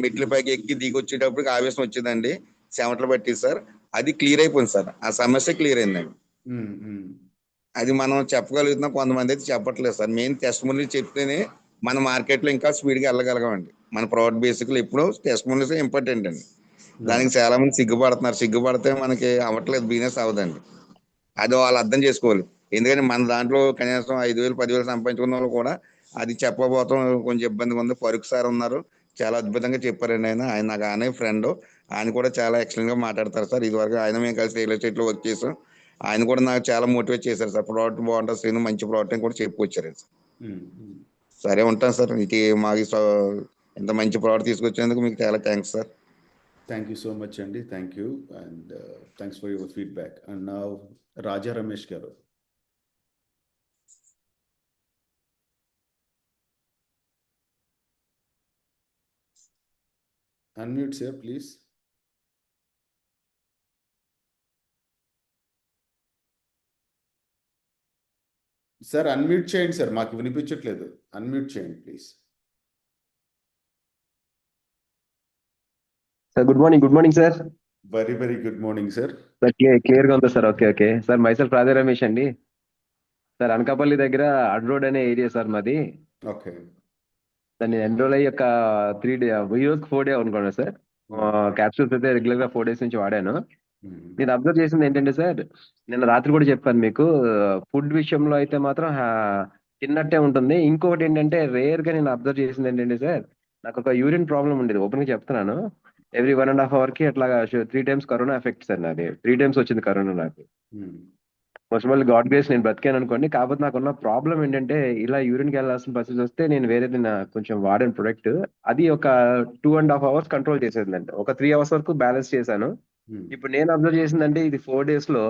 మెట్ల పైకి ఎక్కి దిగి వచ్చేటప్పటికి ఆవేశం వచ్చిందండి, చెమటలు పట్టి సార్. అది క్లియర్ అయిపోయింది సార్, ఆ సమస్య క్లియర్ అయిందండి. అది మనం చెప్పగలుగుతున్నాం, కొంతమంది అయితే చెప్పట్లేదు సార్. మెయిన్ టెస్టిమోనియల్ చెప్తేనే మన మార్కెట్ లో ఇంకా స్పీడ్ గా వెళ్ళగలగమండి. మన ప్రోడక్ట్ బేసిక్ లో ఎప్పుడు టెస్టిమోనియల్స్ ఇంపార్టెంట్ అండి. దానికి చాలా మంది సిగ్గుపడుతున్నారు. సిగ్గుపడితే మనకి అవ్వట్లేదు, బిజినెస్ అవ్వదండి. అది వాళ్ళు అర్థం చేసుకోవాలి. ఎందుకంటే మన దాంట్లో కనీసం 5,000 10,000 సంపాదించుకున్న వాళ్ళు కూడా అది చెప్పబోతాం కొంచెం ఇబ్బందిగా ఉంది. ఫరూక్ సార్ ఉన్నారు, చాలా అద్భుతంగా చెప్పారండి. ఆయన నాకు ఆయన ఫ్రెండ్, ఆయన కూడా చాలా ఎక్సలెంట్ గా మాట్లాడతారు సార్. ఇది వరకు ఆయన మేము కలిసి రియల్ ఎస్టేట్ లో వర్క్ చేసాం. ఆయన కూడా నాకు చాలా మోటివేట్ చేశారు సార్. ప్రోడక్ట్ బాగుంటుంది శ్రీను, మంచి ప్రోడక్ట్ అని కూడా చెప్పుకొచ్చారు సార్. సరే ఉంటాను సార్. ఇది మాకు ఇంత మంచి ప్రోడక్ట్ తీసుకొచ్చేందుకు మీకు చాలా thanks sir. Thank you so much అండి. Thank you and thanks for your feedback. And now Raja Ramesh గారు. Unmute sir please. Sir unmute చేయండి సార్, మాకు వినిపించట్లేదు. అన్మ్యూట్ చేయండి please. Sir good morning sir. Very very good morning sir. Sir clear గా ఉందా sir? Okay sir. Myself Raja Ramesh అండి sir. Anakapalli దగ్గర అడ్ రోడ్ అనే ఏరియా సార్ మాది. ఓకే. దాన్ని ఎన్రోల్ అయ్యి ఒక 3 days ఈ రోజు 4 days అనుకున్నాను సార్. క్యాప్సూల్స్ అయితే రెగ్యులర్ గా 4 days నుంచి వాడాను. నేను అబ్జర్వ్ చేసింది ఏంటంటే సార్, నిన్న రాత్రి కూడా చెప్పాను మీకు, ఫుడ్ విషయంలో అయితే మాత్రం తిన్నట్టే ఉంటుంది. ఇంకొకటి ఏంటంటే రేర్ గా నేను అబ్జర్వ్ చేసింది ఏంటంటే సార్, నాకు ఒక యూరిన్ ప్రాబ్లం ఉండేది. ఓపెన్ గా చెప్తున్నాను, ఎవ్రీ 1.5 hour కి అట్లా 3 times కరోనా ఎఫెక్ట్ సార్. నాది 3 times వచ్చింది కరోనా నాకు. First of all God grace నేను బతికాను అనుకోండి. కాకపోతే నాకున్న ప్రాబ్లం ఏంటంటే, ఇలా యూరిన్కి వెళ్ళాల్సిన పరిస్థితి వస్తే నేను వేరేది కొంచెం వాడిన ప్రొడక్ట్ అది ఒక 2.5 hours కంట్రోల్ చేసేదండి. ఒక 3 hours వరకు బ్యాలెన్స్ చేశాను. ఇప్పుడు నేను అబ్జర్వ్ చేసిందంటే, ఇది 4 days లో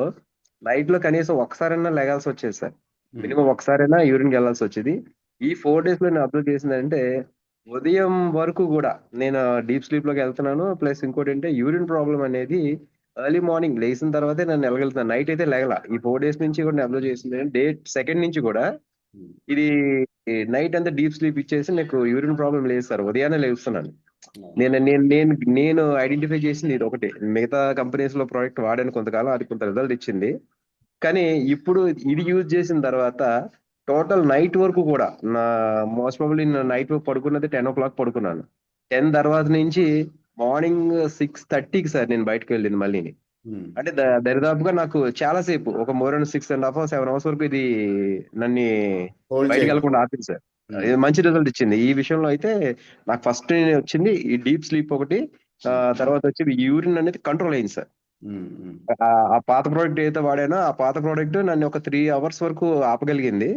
నైట్ లో కనీసం ఒకసారైనా లెగాల్సి వచ్చేది సార్. మినిమం ఒకసారైనా యూరిన్కి వెళ్ళాల్సి వచ్చేది. ఈ 4 days లో నేను అబ్జర్వ్ చేసిందంటే, ఉదయం వరకు కూడా నేను డీప్ స్లీప్ లోకి వెళ్తున్నాను. ప్లస్ ఇంకోటి అంటే యూరిన్ ప్రాబ్లం అనేది ఎర్లీ మార్నింగ్ లేచిన తర్వాతే నేను వెళ్ళగలుగుతాను. నైట్ అయితే లేగల. ఈ 4 days నుంచి కూడా నేను అబ్జర్వ్ చేసింది డే 2nd నుంచి కూడా ఇది నైట్ అంతా డీప్ స్లీప్ ఇచ్చేసి నాకు యూరిన్ ప్రాబ్లం లేదు సార్. ఉదయాన్నే లేస్తున్నాను. నేను ఐడెంటిఫై చేసింది ఇది ఒకటి. మిగతా కంపెనీస్ లో ప్రోడక్ట్ వాడాను కొంతకాలం, అది కొంత రిజల్ట్ ఇచ్చింది. కానీ ఇప్పుడు ఇది యూజ్ చేసిన తర్వాత టోటల్ నైట్ వరకు కూడా నా మోస్ట్ ప్రాబబ్లీ నైట్ పడుకున్నది 10 o'clock పడుకున్నాను. 10 తర్వాత నుంచి మార్నింగ్ 6:30కి సార్ నేను బయటకు వెళ్ళింది మళ్ళీని. అంటే దరిదాపుగా నాకు చాలా సేపు, ఒక మోర్ దెన్ 6.5 hours 7 hours వరకు ఇది నన్ను బయటకు వెళ్ళకుండా ఆపింది సార్. ఇది మంచి రిజల్ట్ ఇచ్చింది. ఈ విషయంలో అయితే నాకు ఫస్ట్ వచ్చింది ఈ డీప్ స్లీప్ ఒకటి, తర్వాత వచ్చి యూరిన్ అనేది కంట్రోల్ అయింది సార్. ఆ పాత ప్రోడక్ట్ ఏదైతే వాడానో ఆ పాత ప్రోడక్ట్ నన్ను ఒక 3 hours వరకు ఆపగలిగింది.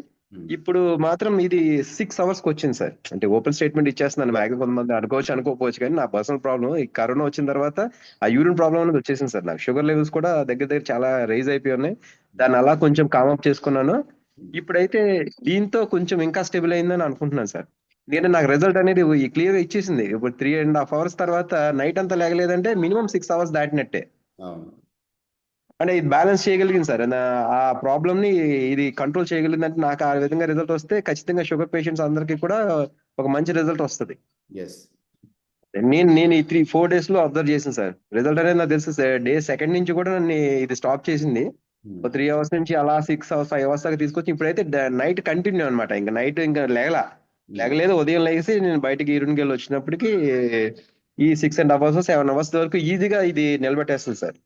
ఇప్పుడు మాత్రం ఇది 6 hours కి వచ్చింది సార్. అంటే ఓపెన్ స్టేట్మెంట్ ఇచ్చేస్తున్నాను. మ్యాక్సిమం కొంతమంది అనుకోవచ్చు అనుకోకపోవచ్చు, కానీ నా పర్సనల్ ప్రాబ్లం ఈ కరోనా వచ్చిన తర్వాత ఆ యూరిన్ ప్రాబ్లం అనేది వచ్చేసింది సార్. నాకు షుగర్ లెవెల్స్ కూడా దగ్గర చాలా రైజ్ అయిపోయి ఉన్నాయి. దాన్ని అలా కొంచెం కామప్ చేసుకున్నాను. ఇప్పుడైతే దీంతో కొంచెం ఇంకా స్టేబుల్ అయిందని అనుకుంటున్నాను సార్. నాకు రిజల్ట్ అనేది క్లియర్ గా ఇచ్చేసింది. ఇప్పుడు 3.5 hours తర్వాత నైట్ అంతా లేగలేదంటే మినిమం 6 hours దాటినట్టే. అంటే ఇది బ్యాలెన్స్ చేయగలిగింది సార్. ఆ ప్రాబ్లమ్ ని ఇది కంట్రోల్ చేయగలిగిందంటే నాకు ఆ విధంగా రిజల్ట్ వస్తే ఖచ్చితంగా షుగర్ పేషెంట్స్ అందరికీ కూడా ఒక మంచి రిజల్ట్ వస్తుంది. నేను ఈ 3-4 days లో అబ్జర్వ్ చేసింది సార్. రిజల్ట్ అనేది నాకు తెలుసు. డే 2nd నుంచి కూడా నన్ను ఇది స్టాప్ చేసింది. 3 hours నుంచి అలా 6 hours 5 hours దాకా తీసుకొచ్చి ఇప్పుడైతే నైట్ కంటిన్యూ అనమాట. ఇంకా నైట్ ఇంకా లేగలేదు. ఉదయం లేసి నేను బయటకి యూరిన్కి వెళ్ళి వచ్చినప్పటికీ ఈ 6.5 hours 7 hours వరకు ఈజీగా ఇది నిలబెట్టేస్తుంది సార్.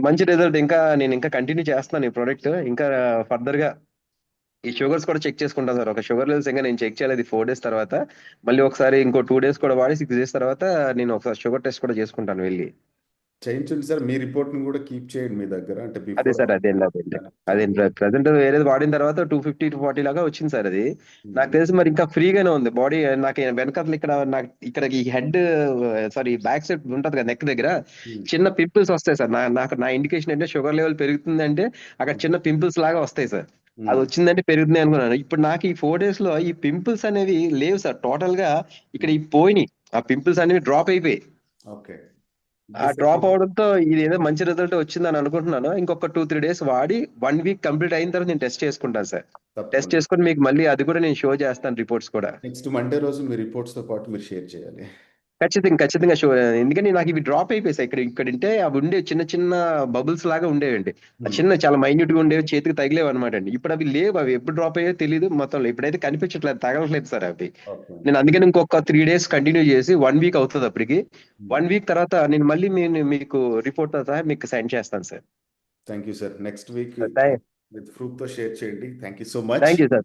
మంచి రిజల్ట్. నేను ఇంకా కంటిన్యూ చేస్తున్నాను ఈ ప్రోడక్ట్. ఇంకా ఫర్దర్ గా ఈ షుగర్స్ కూడా చెక్ చేసుకుంటాను సార్. ఒక షుగర్ లెవెల్స్ ఇంకా నేను చెక్ చేయలేదు 4 days తర్వాత. మళ్ళీ ఒకసారి ఇంకో 2 days కూడా వాడి 6 days తర్వాత నేను ఒకసారి షుగర్ టెస్ట్ కూడా చేసుకుంటాను వెళ్ళి. చేయించండి సార్. మీ రిపోర్ట్‌ని కూడా కీప్ చేయండి మీ దగ్గర. అంటే అదే బిఫోర్ సార్ అదేండి అదే ప్రెసెంట్ వేరేది వాడిన తర్వాత 250 to 40 లాగా వచ్చింది సార్. అది నాకు తెలిసి మరి ఇంకా ఫ్రీగానే ఉంది బాడీ. నాకు వెనకాల ఇక్కడ నాకు ఇక్కడ ఈ హెడ్ సారీ బ్యాక్ సైడ్ ఉంటది కదా నెక్ దగ్గర చిన్న పింపుల్స్ వస్తాయి సార్. నా ఇండికేషన్ అంటే షుగర్ లెవెల్ పెరుగుతుందంటే అక్కడ చిన్న పింపుల్స్ లాగా వస్తాయి సార్. అది వచ్చిందంటే పెరుగుతుంది అనుకున్నాను. ఇప్పుడు నాకు ఈ 4 days లో ఈ పింపుల్స్ అనేవి లేవు సార్. టోటల్ గా ఇక్కడ ఈ పోయినాయి. ఆ పింపుల్స్ అనేవి డ్రాప్ అయిపోయాయి. ఓకే. ఆ డ్రాప్ అవడంతో ఇది ఏదో మంచి రిజల్ట్ వచ్చిందని అనుకుంటున్నాను. ఇంకొక 2-3 days వాడి 1 week కంప్లీట్ అయిన తర్వాత నేను టెస్ట్ చేసుకుంటాను సార్. టెస్ట్ చేసుకుని మీకు మళ్ళీ అది కూడా నేను షో చేస్తాను రిపోర్ట్స్ కూడా. నెక్స్ట్ మండే రోజు మీ రిపోర్ట్స్‌తో పాటు మీరు షేర్ చేయాలి. ఖచ్చితంగా షో. ఎందుకంటే నాకు ఇవి డ్రాప్ అయిపోయాయి సార్. ఇక్కడ ఉంటే అవి ఉండే చిన్న చిన్న బబుల్స్ లాగా ఉండేవండి. చాలా మైన్యూట్ గా ఉండేవి, చేతికి తగిలేవు అనమాట అండి. ఇప్పుడు అవి లేవు. అవి ఎప్పుడు డ్రాప్ అయ్యో తెలియదు. మొత్తం ఇప్పుడైతే కనిపించట్లేదు, తగలట్లేదు సార్ అవి. నేను అందుకని ఇంకొక 3 days కంటిన్యూ చేసి 1 week అవుతుంది అప్పటికి. 1 week తర్వాత నేను మళ్ళీ మీకు రిపోర్ట్ సహా మీకు సెండ్ చేస్తాను sir. Thank you sir. Next week with proof తో షేర్ చేయండి. Thank you so much. Thank you sir.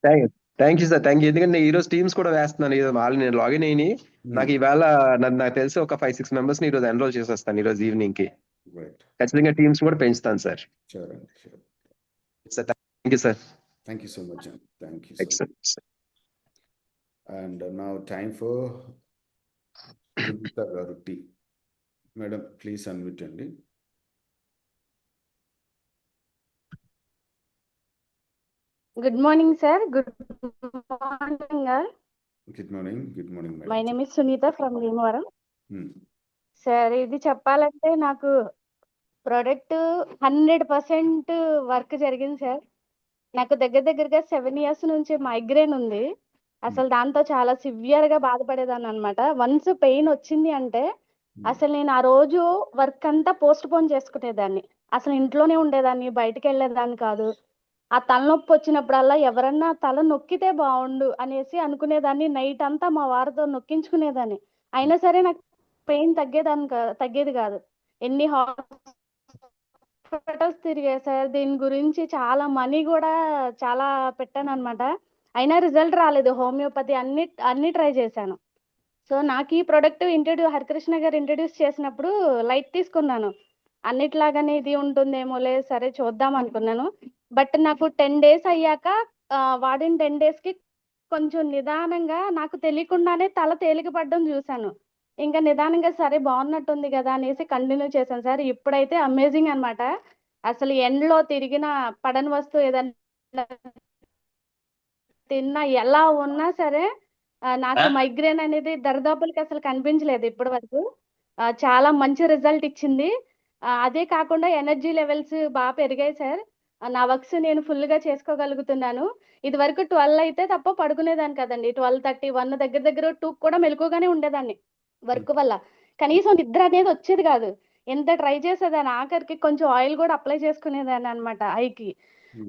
Thank you sir. ఎందుకంటే ఈ రోజు టీమ్స్ కూడా వేస్తున్నాను. నేను లాగిన్ అయ్యి నాకు ఈవేళ నాకు తెలిసి ఒక 5-6 మెంబర్స్ ని ఈ రోజు ఎన్రోల్ చేసేస్తాను ఈ రోజు ఈవినింగ్ కి. ఖచ్చితంగా టీమ్స్ కూడా పెంచుతాను సార్. షూర్ అండి. Sure. Sir thank you sir. Thank you so much. Thank you. Excellent. And now time for Sunitha గారు టీ. మేడం ప్లీజ్ అన్మ్యూట్ అండి. Good morning, sir. Good morning, all. Good morning. Good morning madam. My name is Sunita from Bhimavaram. Sir ఇది చెప్పాలంటే నాకు product 100% work జరిగింది sir. నాకు దగ్గరగా 7 years నుంచి migraine ఉంది. అసలు దాంతో చాలా సివియర్ గా బాధపడేదాన్ని అనమాట. వన్స్ పెయిన్ వచ్చింది అంటే అసలు నేను ఆ రోజు వర్క్ అంతా పోస్ట్ పోన్ చేసుకునేదాన్ని. అసలు ఇంట్లోనే ఉండేదాన్ని, బయటకు వెళ్ళేదాన్ని కాదు. ఆ తలనొప్పి వచ్చినప్పుడల్లా ఎవరన్నా తల నొక్కితే బాగుండు అనేసి అనుకునేదాన్ని. నైట్ అంతా మా వారితో నొక్కించుకునేదాన్ని. అయినా సరే నాకు పెయిన్ తగ్గేది కాదు. ఎన్ని హాస్పిటల్స్ తిరిగాయి సార్. దీని గురించి చాలా మనీ కూడా చాలా పెట్టాను అనమాట. అయినా రిజల్ట్ రాలేదు. హోమియోపతి అన్ని ట్రై చేశాను. సో నాకు ఈ ప్రోడక్ట్ హరికృష్ణ గారు ఇంట్రడ్యూస్ చేసినప్పుడు లైట్ తీసుకున్నాను. అన్నిట్లాగానే ఇది ఉంటుందేమోలే, సరే చూద్దాం అనుకున్నాను. బట్ నాకు 10 days అయ్యాక వాడిన 10 days కి కొంచెం నిదానంగా నాకు తెలియకుండానే తల తేలిక పడడం చూశాను. ఇంకా నిదానంగా సరే బాగున్నట్టుంది కదా అనేసి కంటిన్యూ చేశాను సార్. ఇప్పుడైతే అమేజింగ్ అనమాట. అసలు ఎండ్లో తిరిగిన పడని వస్తువు ఏదన్నా తిన్నా ఎలా ఉన్నా సరే నాకు మైగ్రేన్ అనేది దరిదాపులకి అసలు కనిపించలేదు ఇప్పటి వరకు. చాలా మంచి రిజల్ట్ ఇచ్చింది. అదే కాకుండా ఎనర్జీ లెవెల్స్ బాగా పెరిగాయి సార్. నా వర్క్స్ నేను ఫుల్ గా చేసుకోగలుగుతున్నాను. ఇది వరకు 12 అయితే తప్ప పడుకునేదాన్ని కదండి. 12:30, 1 దగ్గర 2 కూడా మెలకుగానే ఉండేదాన్ని వర్క్ వల్ల. కనీసం నిద్ర అనేది వచ్చేది కాదు. ఎంత ట్రై చేసేదాన్ని. ఆఖరికి కొంచెం ఆయిల్ కూడా అప్లై చేసుకునేదాన్ని అనమాట ఐకి.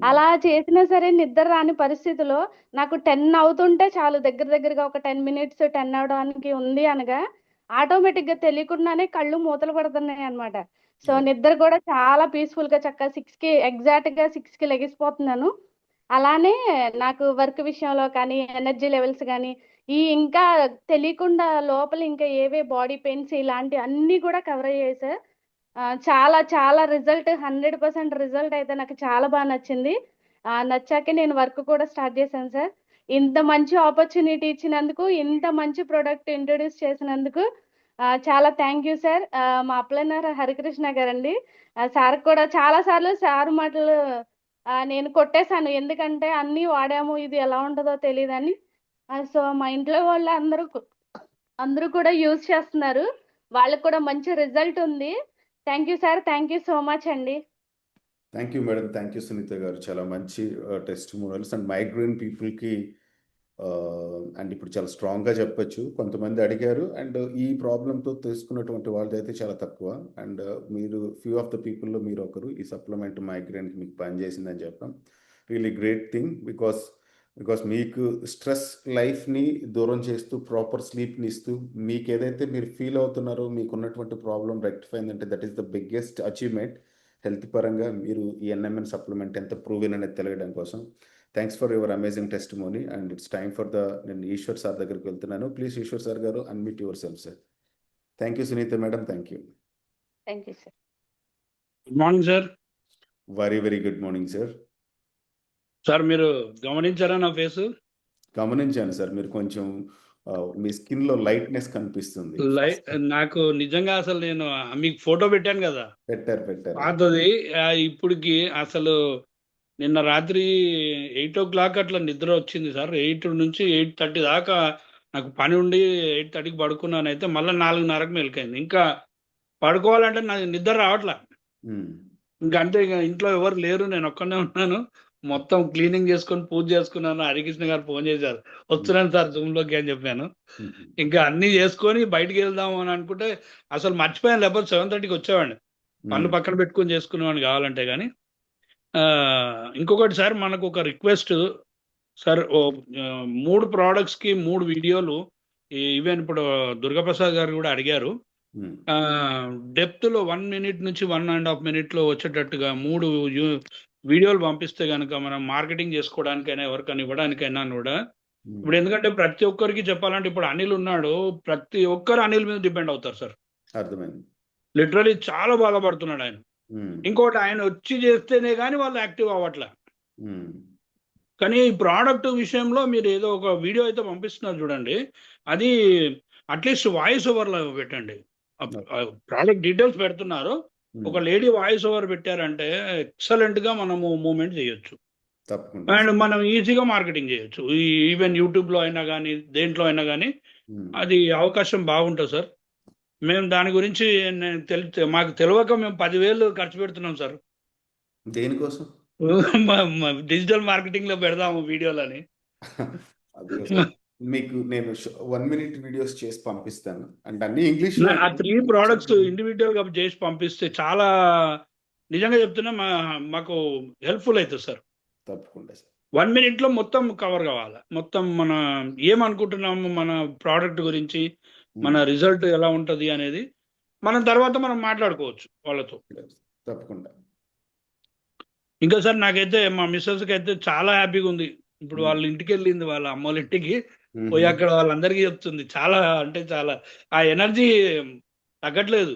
అలా చేసినా సరే నిద్ర రాని పరిస్థితిలో నాకు 10 అవుతుంటే చాలు, దగ్గరగా ఒక 10 minutes 10 అవడానికి ఉంది అనగా ఆటోమేటిక్ గా తెలియకుండానే కళ్ళు మూతలు పడుతున్నాయి అనమాట. సో నిద్ర కూడా చాలా పీస్ఫుల్ గా చక్కగా 6కి ఎగ్జాక్ట్ గా 6కి లెగిసిపోతున్నాను. అలానే నాకు వర్క్ విషయంలో కానీ, ఎనర్జీ లెవెల్స్ కానీ, ఇంకా తెలియకుండా లోపల ఇంకా ఏవే బాడీ పెయిన్స్ ఇలాంటి అన్ని కూడా కవర్ అయ్యాయి సార్. చాలా రిజల్ట్ 100% రిజల్ట్ అయితే నాకు చాలా బాగా నచ్చింది. నచ్చాకే నేను వర్క్ కూడా స్టార్ట్ చేశాను సార్. ఇంత మంచి ఆపర్చునిటీ ఇచ్చినందుకు, ఇంత మంచి ప్రోడక్ట్ ఇంట్రొడ్యూస్ చేసినందుకు చాలా థ్యాంక్ యూ సార్. మా అప్లైనర్ హరికృష్ణ గారండి. సార్ కూడా చాలా సార్లు సార్ మాటలు నేను కొట్టేశాను. ఎందుకంటే అన్నీ వాడాము, ఇది ఎలా ఉంటుందో తెలియదని. సో మా ఇంట్లో వాళ్ళు అందరూ కూడా యూజ్ చేస్తున్నారు. వాళ్ళకు కూడా మంచి రిజల్ట్ ఉంది. Thank you sir. Thank you so much అండి. Thank you madam. Thank you Sunitha గారు. చాలా మంచి టెస్టిమోనియల్స్ అండ్ మైగ్రేన్ పీపుల్కి అండ్ ఇప్పుడు చాలా స్ట్రాంగ్గా చెప్పొచ్చు. కొంతమంది అడిగారు అండ్ ఈ ప్రాబ్లంతో తీసుకున్నటువంటి వాళ్ళది అయితే చాలా తక్కువ. అండ్ మీరు ఫ్యూ ఆఫ్ ద పీపుల్లో మీరు ఒకరు ఈ సప్లిమెంట్ మైగ్రేన్కి మీకు పనిచేసిందని చెప్పడం రియలీ గ్రేట్ థింగ్. బికాస్ మీకు స్ట్రెస్ లైఫ్ని దూరం చేస్తూ ప్రాపర్ స్లీప్ని ఇస్తూ మీకు ఏదైతే మీరు ఫీల్ అవుతున్నారో, మీకు ఉన్నటువంటి ప్రాబ్లం రెక్టిఫై అయిందంటే that is the biggest achievement. Health పరంగా మీరు ఈ NMN సప్లిమెంట్ ఎంత ప్రూవెన్ అనేది తెలియడం కోసం. Thanks for your amazing testimony and it's time for నేను ఈశ్వర్ సార్ దగ్గరికి వెళ్తున్నాను. ప్లీజ్ ఈశ్వర్ సార్ గారు unmute yourself sir. Thank you Sunitha madam. Thank you. Thank you sir. Good morning sir. Very very good morning sir. Sir మీరు గమనించారా నా face? గమనించాను sir. మీరు కొంచెం మీ స్కిన్‌లో లైట్‌నెస్ కనిపిస్తుంది. నాకు నిజంగా అసలు నేను మీకు ఫోటో పెట్టాను కదా పెట్టారు. పాతది. ఇప్పటికి అసలు నిన్న రాత్రి 8:00 అట్లా నిద్ర వచ్చింది సార్. 8 నుంచి 8:30 దాకా నాకు పని ఉండి 8:30కి పడుకున్నానైతే మళ్ళీ 4:30కి మెలకైంది. ఇంకా పడుకోవాలంటే నాకు నిద్ర రావట్లే. ఇంకా అంతే, ఇక ఇంట్లో ఎవరు లేరు, నేను ఒక్కనే ఉన్నాను. మొత్తం క్లీనింగ్ చేసుకొని పూజ చేసుకున్నాను. హరికృష్ణ గారు ఫోన్ చేశారు, వస్తున్నాను సార్ జూమ్లోకి అని చెప్పాను. ఇంకా అన్ని చేసుకొని బయటికి వెళ్దాము అని అనుకుంటే అసలు మర్చిపోయాను, లేకపోతే 7:30కి వచ్చేవాడిని. పనులు పక్కన పెట్టుకొని చేసుకునేవాడిని కావాలంటే. కానీ ఇంకొకటి సార్, మనకు ఒక రిక్వెస్ట్ సార్. 3 ప్రోడక్ట్స్కి 3 వీడియోలు ఈవెన్ ఇప్పుడు దుర్గాప్రసాద్ గారు కూడా అడిగారు. డెప్త్లో 1 మినిట్ నుంచి 1.5 మినిట్లో వచ్చేటట్టుగా 3 వీడియోలు పంపిస్తే కనుక మనం మార్కెటింగ్ చేసుకోవడానికైనా ఎవరికైనా ఇవ్వడానికైనా కూడా. ఇప్పుడు ఎందుకంటే ప్రతి ఒక్కరికి చెప్పాలంటే ఇప్పుడు అనిల్ ఉన్నాడు, ప్రతి ఒక్కరు అనిల్ మీద డిపెండ్ అవుతారు సార్. అర్థమైంది. లిటరలీ చాలా బాధపడుతున్నాడు ఆయన. ఇంకోటి, ఆయన వచ్చి చేస్తేనే కానీ వాళ్ళు యాక్టివ్ అవ్వట్లే. కానీ ఈ ప్రోడక్ట్ విషయంలో మీరు ఏదో ఒక వీడియో అయితే పంపిస్తున్నారు చూడండి, అది అట్లీస్ట్ వాయిస్ ఓవర్లో పెట్టండి. ప్రోడక్ట్ డీటెయిల్స్ పెడుతున్నారు, ఒక లేడీ వాయిస్ ఓవర్ పెట్టారంటే ఎక్సలెంట్ గా మనము మూవ్మెంట్ చేయొచ్చు. అండ్ మనం ఈజీగా మార్కెటింగ్ చేయొచ్చు. ఈవెన్ యూట్యూబ్ లో అయినా కానీ దేంట్లో అయినా కానీ అది అవకాశం బాగుంటుంది సార్. మేము దాని గురించి మాకు తెలియక మేము 10,000 ఖర్చు పెడుతున్నాం సార్. దేనికోసం? డిజిటల్ మార్కెటింగ్ లో పెడదాము వీడియోలని. మీకు నేను 1 మినిట్ వీడియోస్ చేసి పంపిస్తాను. అంటే అన్ని ఇంగ్లీష్. ఆ 3 ప్రోడక్ట్స్ ఇండివిజువల్ గా చేసి పంపిస్తే చాలా, నిజంగా చెప్తున్నా, మాకు హెల్ప్ఫుల్ అవుతుంది సార్. తప్పకుండా సార్. 1 మినిట్ లో మొత్తం కవర్ కావాలి. మొత్తం మన ఏమనుకుంటున్నాము, మన ప్రోడక్ట్ గురించి, మన రిజల్ట్ ఎలా ఉంటది అనేది మనం తర్వాత మనం మాట్లాడుకోవచ్చు వాళ్ళతో. తప్పకుండా. ఇంకా సార్ నాకైతే మా మిస్సెస్కి అయితే చాలా హ్యాపీగా ఉంది. ఇప్పుడు వాళ్ళ ఇంటికి వెళ్ళింది, వాళ్ళ అమ్మోళ్ళ ఇంటికి పోయి అక్కడ వాళ్ళందరికీ చెప్తుంది. చాలా అంటే చాలా ఆ ఎనర్జీ తగ్గట్లేదు.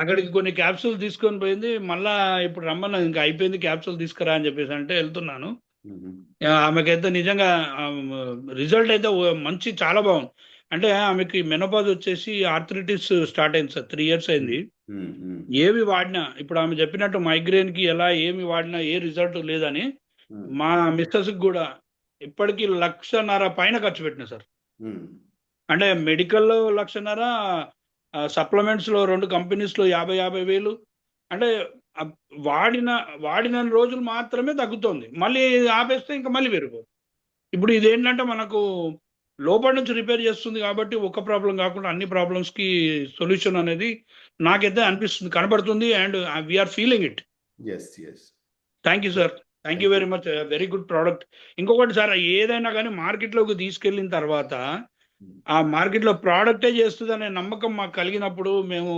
అక్కడికి కొన్ని క్యాప్సూల్ తీసుకొని పోయింది. మళ్ళా ఇప్పుడు రమ్మన్నా, ఇంకా అయిపోయింది క్యాప్సూల్ తీసుకురా అని చెప్పేసి అంటే వెళ్తున్నాను. ఆమెకైతే నిజంగా రిజల్ట్ అయితే మంచి, చాలా బాగుంది. అంటే ఆమెకి మెనోపాజ్ వచ్చేసి ఆర్థరైటిస్ స్టార్ట్ అయింది సార్. 3 years అయింది. ఏవి వాడినా, ఇప్పుడు ఆమె చెప్పినట్టు మైగ్రేన్ కి ఎలా ఏమి వాడినా ఏ రిజల్ట్ లేదని, మా మిస్సెస్ కూడా ఇప్పటికీ 1,50,000 పైన ఖర్చు పెట్టిన సార్. అంటే మెడికల్లో 1,50,000, సప్లిమెంట్స్ లో 2 కంపెనీస్ లో 50,000 అంటే వాడిన రోజులు మాత్రమే తగ్గుతుంది. మళ్ళీ ఆపేస్తే ఇంకా మళ్ళీ పెరిగిపోతుంది. ఇప్పుడు ఇదేంటంటే మనకు లోపల నుంచి రిపేర్ చేస్తుంది కాబట్టి ఒక ప్రాబ్లం కాకుండా అన్ని ప్రాబ్లమ్స్ కి సొల్యూషన్ అనేది నాకైతే అనిపిస్తుంది, కనబడుతుంది. And we're feeling it. Thank you sir. Thank you very much. Very good product. ఇంకొకటి సార్, ఏదైనా కానీ మార్కెట్లోకి తీసుకెళ్ళిన తర్వాత ఆ మార్కెట్లో ప్రోడక్టే చేస్తుంది అనే నమ్మకం మాకు కలిగినప్పుడు మేము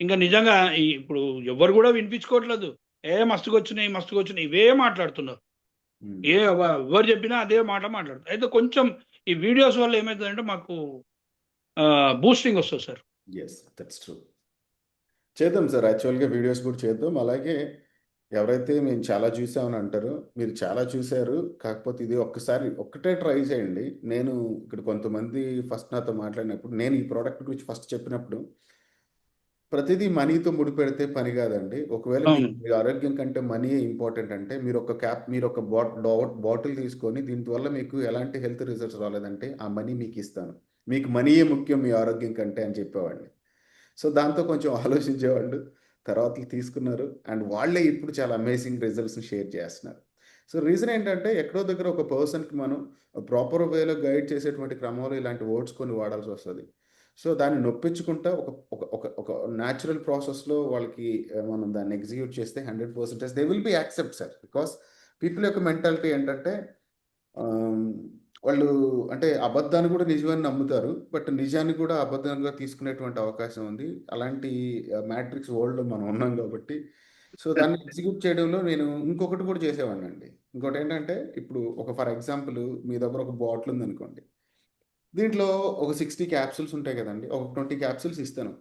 ఇంకా నిజంగా ఇప్పుడు ఎవరు కూడా వినిపించుకోవట్లేదు. మస్తుకొచ్చినాయి ఇవే మాట్లాడుతున్నారు. ఎవరు చెప్పినా అదే మాట మాట్లాడుతారు. అయితే కొంచెం ఈ వీడియోస్ వల్ల ఏమవుతుందంటే మాకు బూస్టింగ్ వస్తుంది సార్. That's true. చేద్దాం సార్, యాక్చువల్గా వీడియోస్ కూడా చేద్దాం. అలాగే ఎవరైతే మేము చాలా చూసామని అంటారో, మీరు చాలా చూశారు, కాకపోతే ఇది ఒక్కటే ట్రై చేయండి. నేను ఇక్కడ కొంతమంది ఫస్ట్ నాతో మాట్లాడినప్పుడు, నేను ఈ ప్రోడక్ట్ గురించి ఫస్ట్ చెప్పినప్పుడు, ప్రతిదీ మనీతో ముడిపెడితే పని కాదండి. ఒకవేళ మీ ఆరోగ్యం కంటే మనీ ఇంపార్టెంట్ అంటే మీరు ఒక బాటిల్ తీసుకొని దీనివల్ల మీకు ఎలాంటి హెల్త్ రిజల్ట్స్ రాలేదంటే ఆ మనీ మీకు ఇస్తాను, మీకు మనీయే ముఖ్యం మీ ఆరోగ్యం కంటే అని చెప్పేవాడిని. సో దాంతో కొంచెం ఆలోచించేవాళ్ళు, తర్వాత తీసుకున్నారు. అండ్ వాళ్ళే ఇప్పుడు చాలా అమేజింగ్ రిజల్ట్స్ని షేర్ చేస్తున్నారు. సో రీజన్ ఏంటంటే, ఎక్కడో దగ్గర ఒక పర్సన్కి మనం ప్రాపర్ వేలో గైడ్ చేసేటువంటి క్రమంలో ఇలాంటి వర్డ్స్ కొన్ని వాడాల్సి వస్తుంది. సో దాన్ని నొప్పించుకుంటా ఒక న్యాచురల్ ప్రాసెస్లో వాళ్ళకి మనం దాన్ని ఎగ్జిక్యూట్ చేస్తే 100% they will be accept sir. Because people యొక్క మెంటాలిటీ ఏంటంటే, వాళ్ళు అంటే అబద్ధాన్ని కూడా నిజమని నమ్ముతారు, బట్ నిజాన్ని కూడా అబద్ధంగా తీసుకునేటువంటి అవకాశం ఉంది. అలాంటి మ్యాట్రిక్స్ వరల్డ్లో మనం ఉన్నాం కాబట్టి, సో దాన్ని ఎగ్జిక్యూట్ చేయడంలో నేను ఇంకొకటి కూడా చేసేవాడిని అండి. ఇంకోటి ఏంటంటే, ఇప్పుడు ఫర్ ఎగ్జాంపుల్ మీ దగ్గర ఒక బాటిల్ ఉందనుకోండి, దీంట్లో ఒక 60 క్యాప్సూల్స్ ఉంటాయి కదండి, ఒక 20 క్యాప్సూల్స్ ఇస్తాను.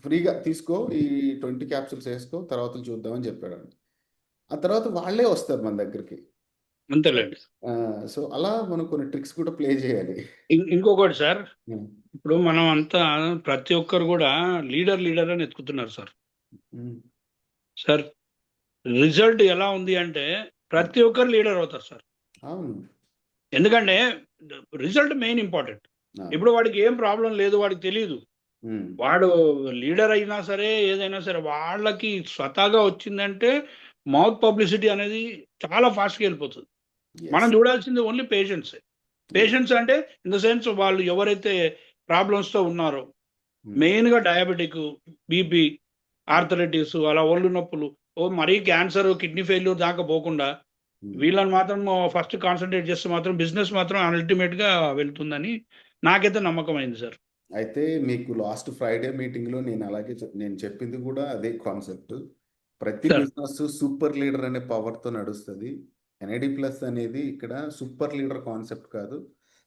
ఫ్రీగా తీసుకో, ఈ 20 క్యాప్సూల్స్ వేసుకో, తర్వాత చూద్దామని చెప్పాడు. ఆ తర్వాత వాళ్ళే వస్తారు మన దగ్గరికి. అంతేలేండి. సో అలా మనం కొన్ని ట్రిక్స్ కూడా ప్లే చేయాలి. ఇంకొకటి సార్, ఉమ్, ఇప్పుడు మనం అంతా ప్రతి ఒక్కరు కూడా లీడర్ అని ఎత్తుకుతున్నారు సార్. ఉమ్, సార్ రిజల్ట్ ఎలా ఉంది అంటే ప్రతి ఒక్కరు లీడర్ అవుతారు సార్. అవును. ఎందుకంటే రిజల్ట్ మెయిన్ ఇంపార్టెంట్. ఆ, ఇప్పుడు వాడికి ఏం ప్రాబ్లం లేదు, వాడికి తెలియదు. ఉమ్, వాడు లీడర్ అయినా సరే ఏదైనా సరే వాళ్ళకి స్వతహాగా వచ్చిందంటే మౌత్ పబ్లిసిటీ అనేది చాలా ఫాస్ట్గా వెళ్ళిపోతుంది. మనం yes, చూడాల్సింది ఓన్లీ పేషెంట్స్. పేషెంట్స్ అంటే ఇన్ ద సెన్స్ వాళ్ళు ఎవరైతే ప్రాబ్లమ్స్ తో ఉన్నారో, ఉమ్, మెయిన్ గా డయాబెటిక్, బీపీ, ఆర్థరైటిస్, అలా ఒళ్ళు నొప్పులు, మరీ క్యాన్సర్, కిడ్నీ ఫెయిల్యూర్ దాకా పోకుండా ఉమ్. వీళ్ళని మాత్రం ఫస్ట్ కాన్సన్ట్రేట్ చేస్తే మాత్రం బిజినెస్ మాత్రం అల్టిమేట్ గా వెళ్తుందని నాకైతే నమ్మకం అయింది సార్. అయితే మీకు లాస్ట్ ఫ్రైడే మీటింగ్లో నేను అలాగే నేను చెప్పింది కూడా అదే కాన్సెప్ట్. ప్రతి సార్ బిజినెస్ సూపర్ లీడర్ అనే పవర్తో నడుస్తుంది. ఎన్ఐడి ప్లస్ అనేది ఇక్కడ సూపర్ లీడర్ కాన్సెప్ట్ కాదు,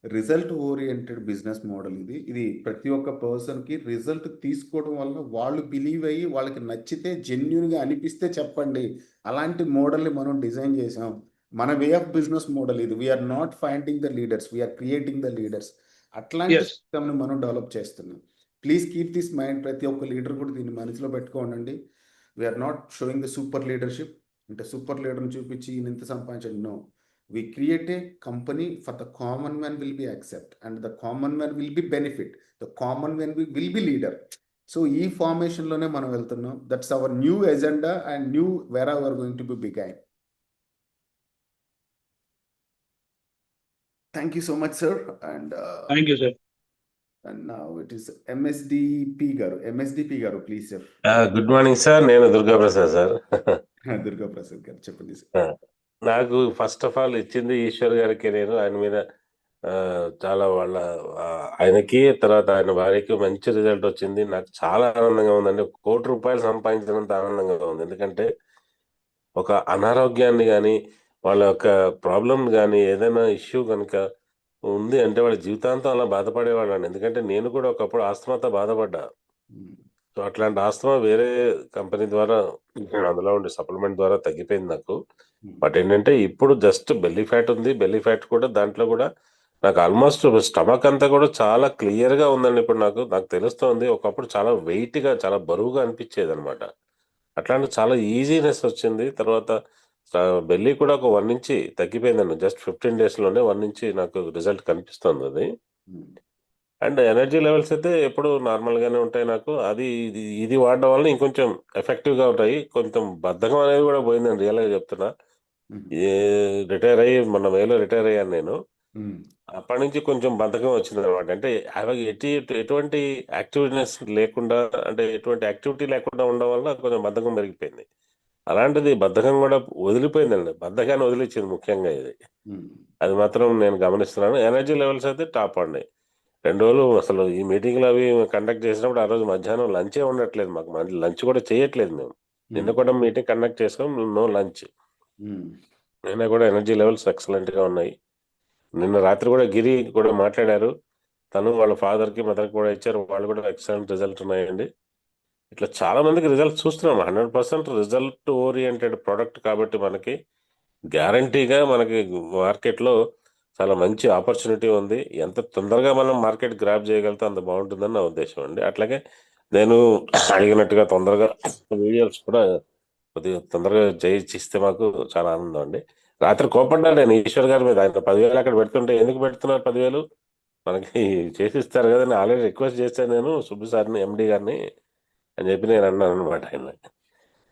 రిజల్ట్ ఓరియంటెడ్ బిజినెస్ మోడల్. ఇది ప్రతి ఒక్క పర్సన్కి రిజల్ట్ తీసుకోవడం వల్ల వాళ్ళు బిలీవ్ అయ్యి వాళ్ళకి నచ్చితే జెన్యున్గా అనిపిస్తే చెప్పండి, అలాంటి మోడల్ని మనం డిజైన్ చేసాం. మన వే ఆఫ్ బిజినెస్ మోడల్ ఇది. We are not finding the leaders, we are creating the leaders. అట్లాంటి ఎస్ సిస్టమ్ని మనం డెవలప్ చేస్తున్నాం. Please keep this mind. ప్రతి ఒక్క లీడర్ కూడా దీన్ని మనసులో పెట్టుకోండి. We are not showing the super leadership, అంటే సూపర్ లీడర్ని చూపించి ఈయన ఇంత సంపాదించండి. No, we create a company for the common man will be accept and the common man will be benefit, the common man will be leader. So ఈ formation లోనే మనం వెళ్తున్నాం. That's our new agenda and new where are going to be begin. Thank you so much sir. Thank you sir. And now it is MSDP గారు please sir. Good morning sir, నేను Durga Prasad sir. Durga Prasad గారు చెప్పండి sir. నాకు first of all ఇచ్చింది ఈశ్వర్ గారికి. నేను ఆయన మీద చాలా ఆయనకి తర్వాత ఆయన భార్యకి మంచి రిజల్ట్ వచ్చింది. నాకు చాలా ఆనందంగా ఉందండి. 1 కోటి రూపాయలు సంపాదించినంత ఆనందంగా ఉంది. ఎందుకంటే ఒక అనారోగ్యాన్ని కానీ వాళ్ళ యొక్క ప్రాబ్లం కానీ ఏదైనా ఇష్యూ కనుక ఉంది అంటే వాళ్ళ జీవితాంతం అలా బాధపడేవాళ్ళండి. ఎందుకంటే నేను కూడా ఒకప్పుడు ఆస్తమాతో బాధపడ్డా. సో అట్లాంటి ఆస్తమా వేరే కంపెనీ ద్వారా అందులో ఉండే సప్లిమెంట్ ద్వారా తగ్గిపోయింది నాకు. బట్ ఏంటంటే ఇప్పుడు జస్ట్ బెల్లీ ఫ్యాట్ ఉంది. బెల్లీ ఫ్యాట్ కూడా దాంట్లో కూడా నాకు ఆల్మోస్ట్ స్టమక్ అంతా కూడా చాలా క్లియర్గా ఉందండి. ఇప్పుడు నాకు తెలుస్తోంది. ఒకప్పుడు చాలా వెయిట్గా చాలా బరువుగా అనిపించేది అనమాట. అట్లాంటి చాలా ఈజీనెస్ వచ్చింది. తర్వాత బెల్లీ కూడా ఒక 1 ఇంచి తగ్గిపోయిందండి. జస్ట్ 15 డేస్లోనే 1 ఇంచి నాకు రిజల్ట్ కనిపిస్తుంది అది. అండ్ ఎనర్జీ లెవెల్స్ అయితే ఎప్పుడు నార్మల్గానే ఉంటాయి నాకు. ఇది వాడడం వల్ల ఇంకొంచెం ఎఫెక్టివ్గా ఉంటాయి. కొంచెం బద్ధకం అనేది కూడా పోయిందని రియల్గా చెప్తున్నా. రిటైర్ అయ్యి మొన్న మేలో రిటైర్ అయ్యాను నేను. అప్పటి నుంచి కొంచెం బద్ధకం వచ్చింది అనమాట. అంటే ఎటువంటి యాక్టివ్నెస్ లేకుండా, అంటే ఎటువంటి యాక్టివిటీ లేకుండా ఉండడం వల్ల కొంచెం బద్ధకం పెరిగిపోయింది. అలాంటిది బద్ధకం కూడా వదిలిపోయిందండి. బద్ధకాన్ని వదిలిచ్చింది ముఖ్యంగా ఇది. అది మాత్రం నేను గమనిస్తున్నాను. ఎనర్జీ లెవెల్స్ అయితే టాప్ అండి. 2 రోజులు అసలు ఈ మీటింగ్లు అవి కండక్ట్ చేసినప్పుడు ఆ రోజు మధ్యాహ్నం లంచే ఉండట్లేదు మాకు. లంచ్ కూడా చేయట్లేదు మేము. నిన్న కూడా మీటింగ్ కండక్ట్ చేసాం, నో లంచ్. నిన్న కూడా ఎనర్జీ లెవెల్స్ ఎక్సలెంట్గా ఉన్నాయి. నిన్న రాత్రి కూడా గిరి కూడా మాట్లాడారు. తను వాళ్ళ ఫాదర్కి మదర్కి కూడా ఇచ్చారు. వాళ్ళు కూడా ఎక్సలెంట్ రిజల్ట్ ఉన్నాయండి. ఇట్లా చాలా మందికి రిజల్ట్ చూస్తున్నాం. 100% రిజల్ట్ ఓరియంటెడ్ ప్రోడక్ట్ కాబట్టి మనకి గ్యారంటీగా మనకి మార్కెట్లో చాలా మంచి ఆపర్చునిటీ ఉంది. ఎంత తొందరగా మనం మార్కెట్ గ్రాప్ చేయగలిగితే అంత బాగుంటుందని నా ఉద్దేశం అండి. అట్లాగే నేను అడిగినట్టుగా తొందరగా వీడియోస్ కూడా కొద్దిగా తొందరగా చేయిస్తే మాకు చాలా ఆనందం అండి. రాత్రి కోపడ్డాను నేను ఈశ్వర్ గారి మీద. ఆయన 10,000 అక్కడ పెడుతుంటే ఎందుకు పెడుతున్నారు 10,000 మనకి చేసిస్తారు కదా. నేను ఆల్రెడీ రిక్వెస్ట్ చేశాను నేను సుబ్బు సార్ని, ఎండి గారిని అని చెప్పి నేను అన్నాను అనమాట ఆయన.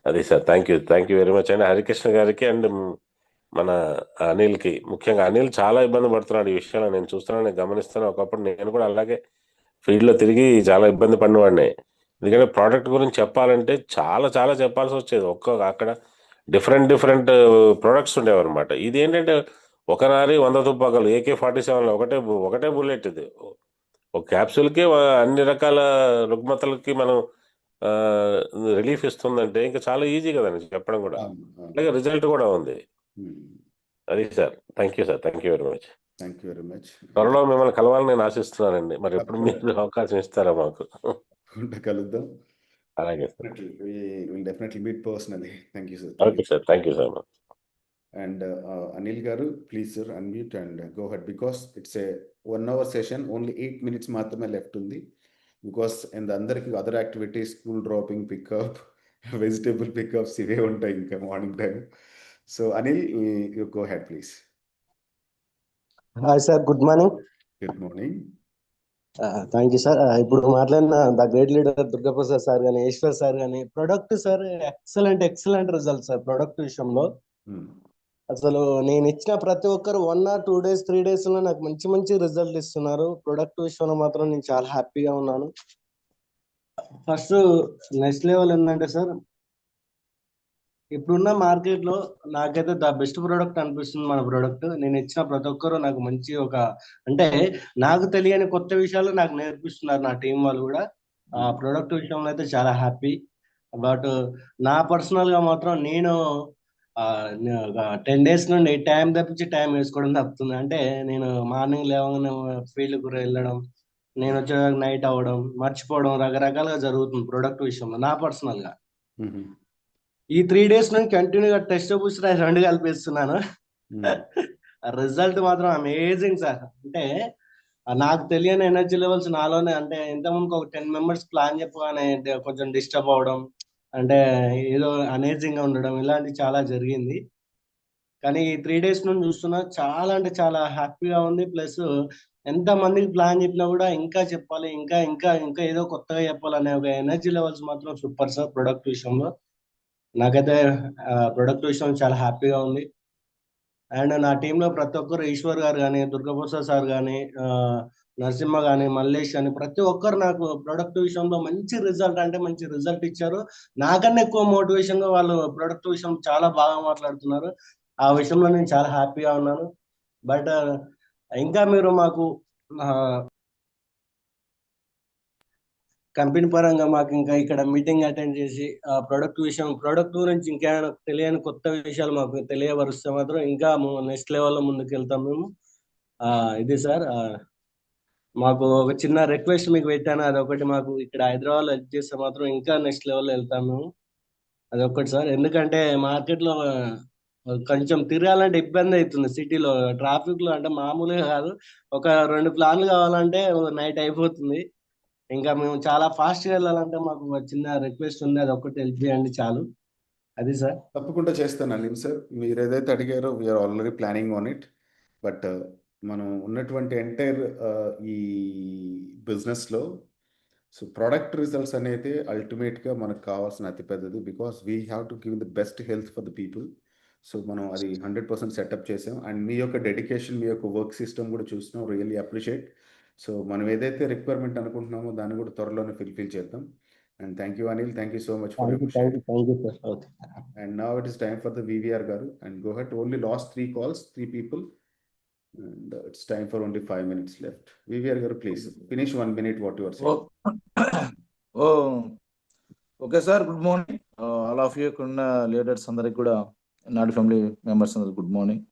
అది sir. Thank you very much అండి. హరికృష్ణ గారికి అండ్ మన అనిల్కి, ముఖ్యంగా అనిల్ చాలా ఇబ్బంది పడుతున్నాడు ఈ విషయంలో. నేను చూస్తున్నాను, నేను గమనిస్తాను. ఒకప్పుడు నేను కూడా అలాగే ఫీల్డ్లో తిరిగి చాలా ఇబ్బంది పడినవాడిని. ఎందుకంటే ప్రోడక్ట్ గురించి చెప్పాలంటే చాలా చాలా చెప్పాల్సి వచ్చేది. అక్కడ డిఫరెంట్ ప్రోడక్ట్స్ ఉండేవి అనమాట. ఇది ఏంటంటే ఒక నారి 100 తుపాకులు, AK-47 ఒకటే బుల్లెట్. ఇది ఒక క్యాప్సూల్కి అన్ని రకాల రుగ్మతలకి మనం రిలీఫ్ ఇస్తుందంటే ఇంకా చాలా ఈజీ కదండి చెప్పడం కూడా. అలాగే రిజల్ట్ కూడా ఉంది. అది sir. Thank you sir. Thank you very much. Thank you very much. త్వరలో మిమ్మల్ని కలవాలని నేను ఆశిస్తున్నానండి. మరి ఎప్పుడు మీరు అవకాశం ఇస్తారా మాకు? తప్పకుండా కలుద్దాం. అలాగే sir. Definitely will definitely meet personally. Thank you sir. Okay sir. Thank you so much. And Anil గారు please sir unmute and go ahead because it's a 1 hour session, only 8 minutes మాత్రమే లెఫ్ట్ ఉంది. బికాస్ అండ్ అందరికి other activities, school dropping, pickup, vegetable pickups ఇవే ఉంటాయి ఇంకా morning time. So Anil you go ahead please. Hi sir, good morning. Good morning. Thank you sir. ఇప్పుడు మాట్లాడిన the great leader Durgaprasad sir కానీ, Eshwar sir కానీ, product sir excellent result sir. Product విషయంలో అసలు నేను ఇచ్చిన ప్రతి ఒక్కరు 1 or 2 days 3 days లో నాకు మంచి రిజల్ట్ ఇస్తున్నారు. ప్రొడక్ట్ విషయంలో మాత్రం నేను చాలా హ్యాపీగా ఉన్నాను. ఫస్ట్ నెక్స్ట్ లెవెల్ ఏంటంటే సార్, ఇప్పుడున్న మార్కెట్ లో నాకైతే ద బెస్ట్ ప్రోడక్ట్ అనిపిస్తుంది మన ప్రోడక్ట్. నేను ఇచ్చిన ప్రతి ఒక్కరు నాకు మంచి అంటే నాకు తెలియని కొత్త విషయాలు నాకు నేర్పిస్తున్నారు నా టీం వాళ్ళు కూడా. ఆ ప్రోడక్ట్ విషయంలో అయితే చాలా హ్యాపీ. బట్ నా పర్సనల్ గా మాత్రం నేను 10 days నుండి టైం తప్పించి టైం వేసుకోవడం తప్పుతుంది. అంటే నేను మార్నింగ్ లేవగానే ఫీల్డ్ కూడా వెళ్ళడం, నేను వచ్చే నైట్ అవ్వడం, మర్చిపోవడం రకరకాలుగా జరుగుతుంది ప్రొడక్ట్ విషయంలో నా పర్సనల్ గా. ఈ 3 days నుండి కంటిన్యూగా టెస్ట్ బుక్స్ 2 కలిపిస్తున్నాను. రిజల్ట్ మాత్రం అమేజింగ్ సార్. అంటే నాకు తెలియని ఎనర్జీ లెవెల్స్ నాలోనే, అంటే ఇంతకుముందు ఒక 10 members ప్లాన్ చెప్పగానే కొంచెం డిస్టర్బ్ అవడం, అంటే ఏదో అనేజింగ్ గా ఉండడం, ఇలాంటివి చాలా జరిగింది. కానీ ఈ 3 days నుండి చూస్తున్నా చాలా అంటే చాలా హ్యాపీగా ఉంది. ప్లస్ ఎంత మందికి ప్లాన్ చెప్పినా కూడా ఇంకా చెప్పాలి, ఇంకా ఇంకా ఇంకా ఏదో కొత్తగా చెప్పాలనే ఒక ఎనర్జీ లెవెల్స్ మాత్రం సూపర్ సార్ ప్రొడక్ట్ విషయంలో. నాకైతే ప్రొడక్ట్ విషయం చాలా హ్యాపీగా ఉంది. అండ్ నా టీంలో ప్రతి ఒక్కరు, ఈశ్వర్ గారు కానీ, దుర్గాప్రసాద్ సార్ కానీ, నరసింహ కానీ, మల్లేష్ కానీ, ప్రతి ఒక్కరు నాకు ప్రొడక్ట్ విషయంలో మంచి రిజల్ట్ ఇచ్చారు. నాకన్నా ఎక్కువ మోటివేషన్ గా వాళ్ళు ప్రొడక్ట్ విషయం చాలా బాగా మాట్లాడుతున్నారు. ఆ విషయంలో నేను చాలా హ్యాపీగా ఉన్నాను. బట్ ఇంకా మీరు మాకు కంపెనీ పరంగా మాకు ఇంకా ఇక్కడ మీటింగ్ అటెండ్ చేసి ప్రొడక్ట్ గురించి ఇంకా తెలియని కొత్త విషయాలు మాకు తెలియవరిస్తే మాత్రం ఇంకా నెక్స్ట్ లెవెల్లో ముందుకు వెళ్తాం మేము. ఇది సార్, మాకు ఒక చిన్న రిక్వెస్ట్ మీకు పెట్టాను, అదొకటి మాకు ఇక్కడ హైదరాబాద్ హెల్ప్ చేస్తే మాత్రం ఇంకా నెక్స్ట్ లెవెల్లో వెళ్తాం మేము. అదొకటి సార్. ఎందుకంటే మార్కెట్ లో కొంచెం తిరగాలంటే ఇబ్బంది అవుతుంది సిటీలో ట్రాఫిక్ లో. అంటే మామూలుగా కాదు, ఒక 2 ప్లాన్లు కావాలంటే నైట్ అయిపోతుంది. ఇంకా మేము చాలా ఫాస్ట్ గా వెళ్ళాలంటే మాకు ఒక చిన్న రిక్వెస్ట్ ఉంది, అది ఒక్కటి హెల్ప్ చేయండి చాలు. అది సార్. తప్పకుండా చేస్తాను అనిల్ సార్. మీరు ఏదైతే అడిగారో we are already planning on it. But మనం ఉన్నటువంటి ఎంటైర్ ఈ బిజినెస్లో సో ప్రోడక్ట్ రిజల్ట్స్ అనేది అల్టిమేట్గా మనకు కావాల్సిన అతిపెద్దది. Because we have to give the best health for the people. So మనం అది 100% సెటప్ చేసాం. అండ్ మీ యొక్క డెడికేషన్, మీ యొక్క వర్క్ సిస్టమ్ కూడా చూసినాం, రియల్లీ అప్రిషియేట్. సో మనం ఏదైతే రిక్వైర్మెంట్ అనుకుంటున్నామో దాన్ని కూడా త్వరలోనే ఫిల్ఫిల్ చేద్దాం. And thank you Anil, thank you so much for your share. And now it is time for the VVR గారు. And go ahead. Only last 3 calls, 3 people. And it's time for only 5 minutes left. VVR garu, please finish 1 minute what you are saying. Okay sir, good morning. All of you kunna leaders andariki kuda, నాడు family members అందరికి good morning.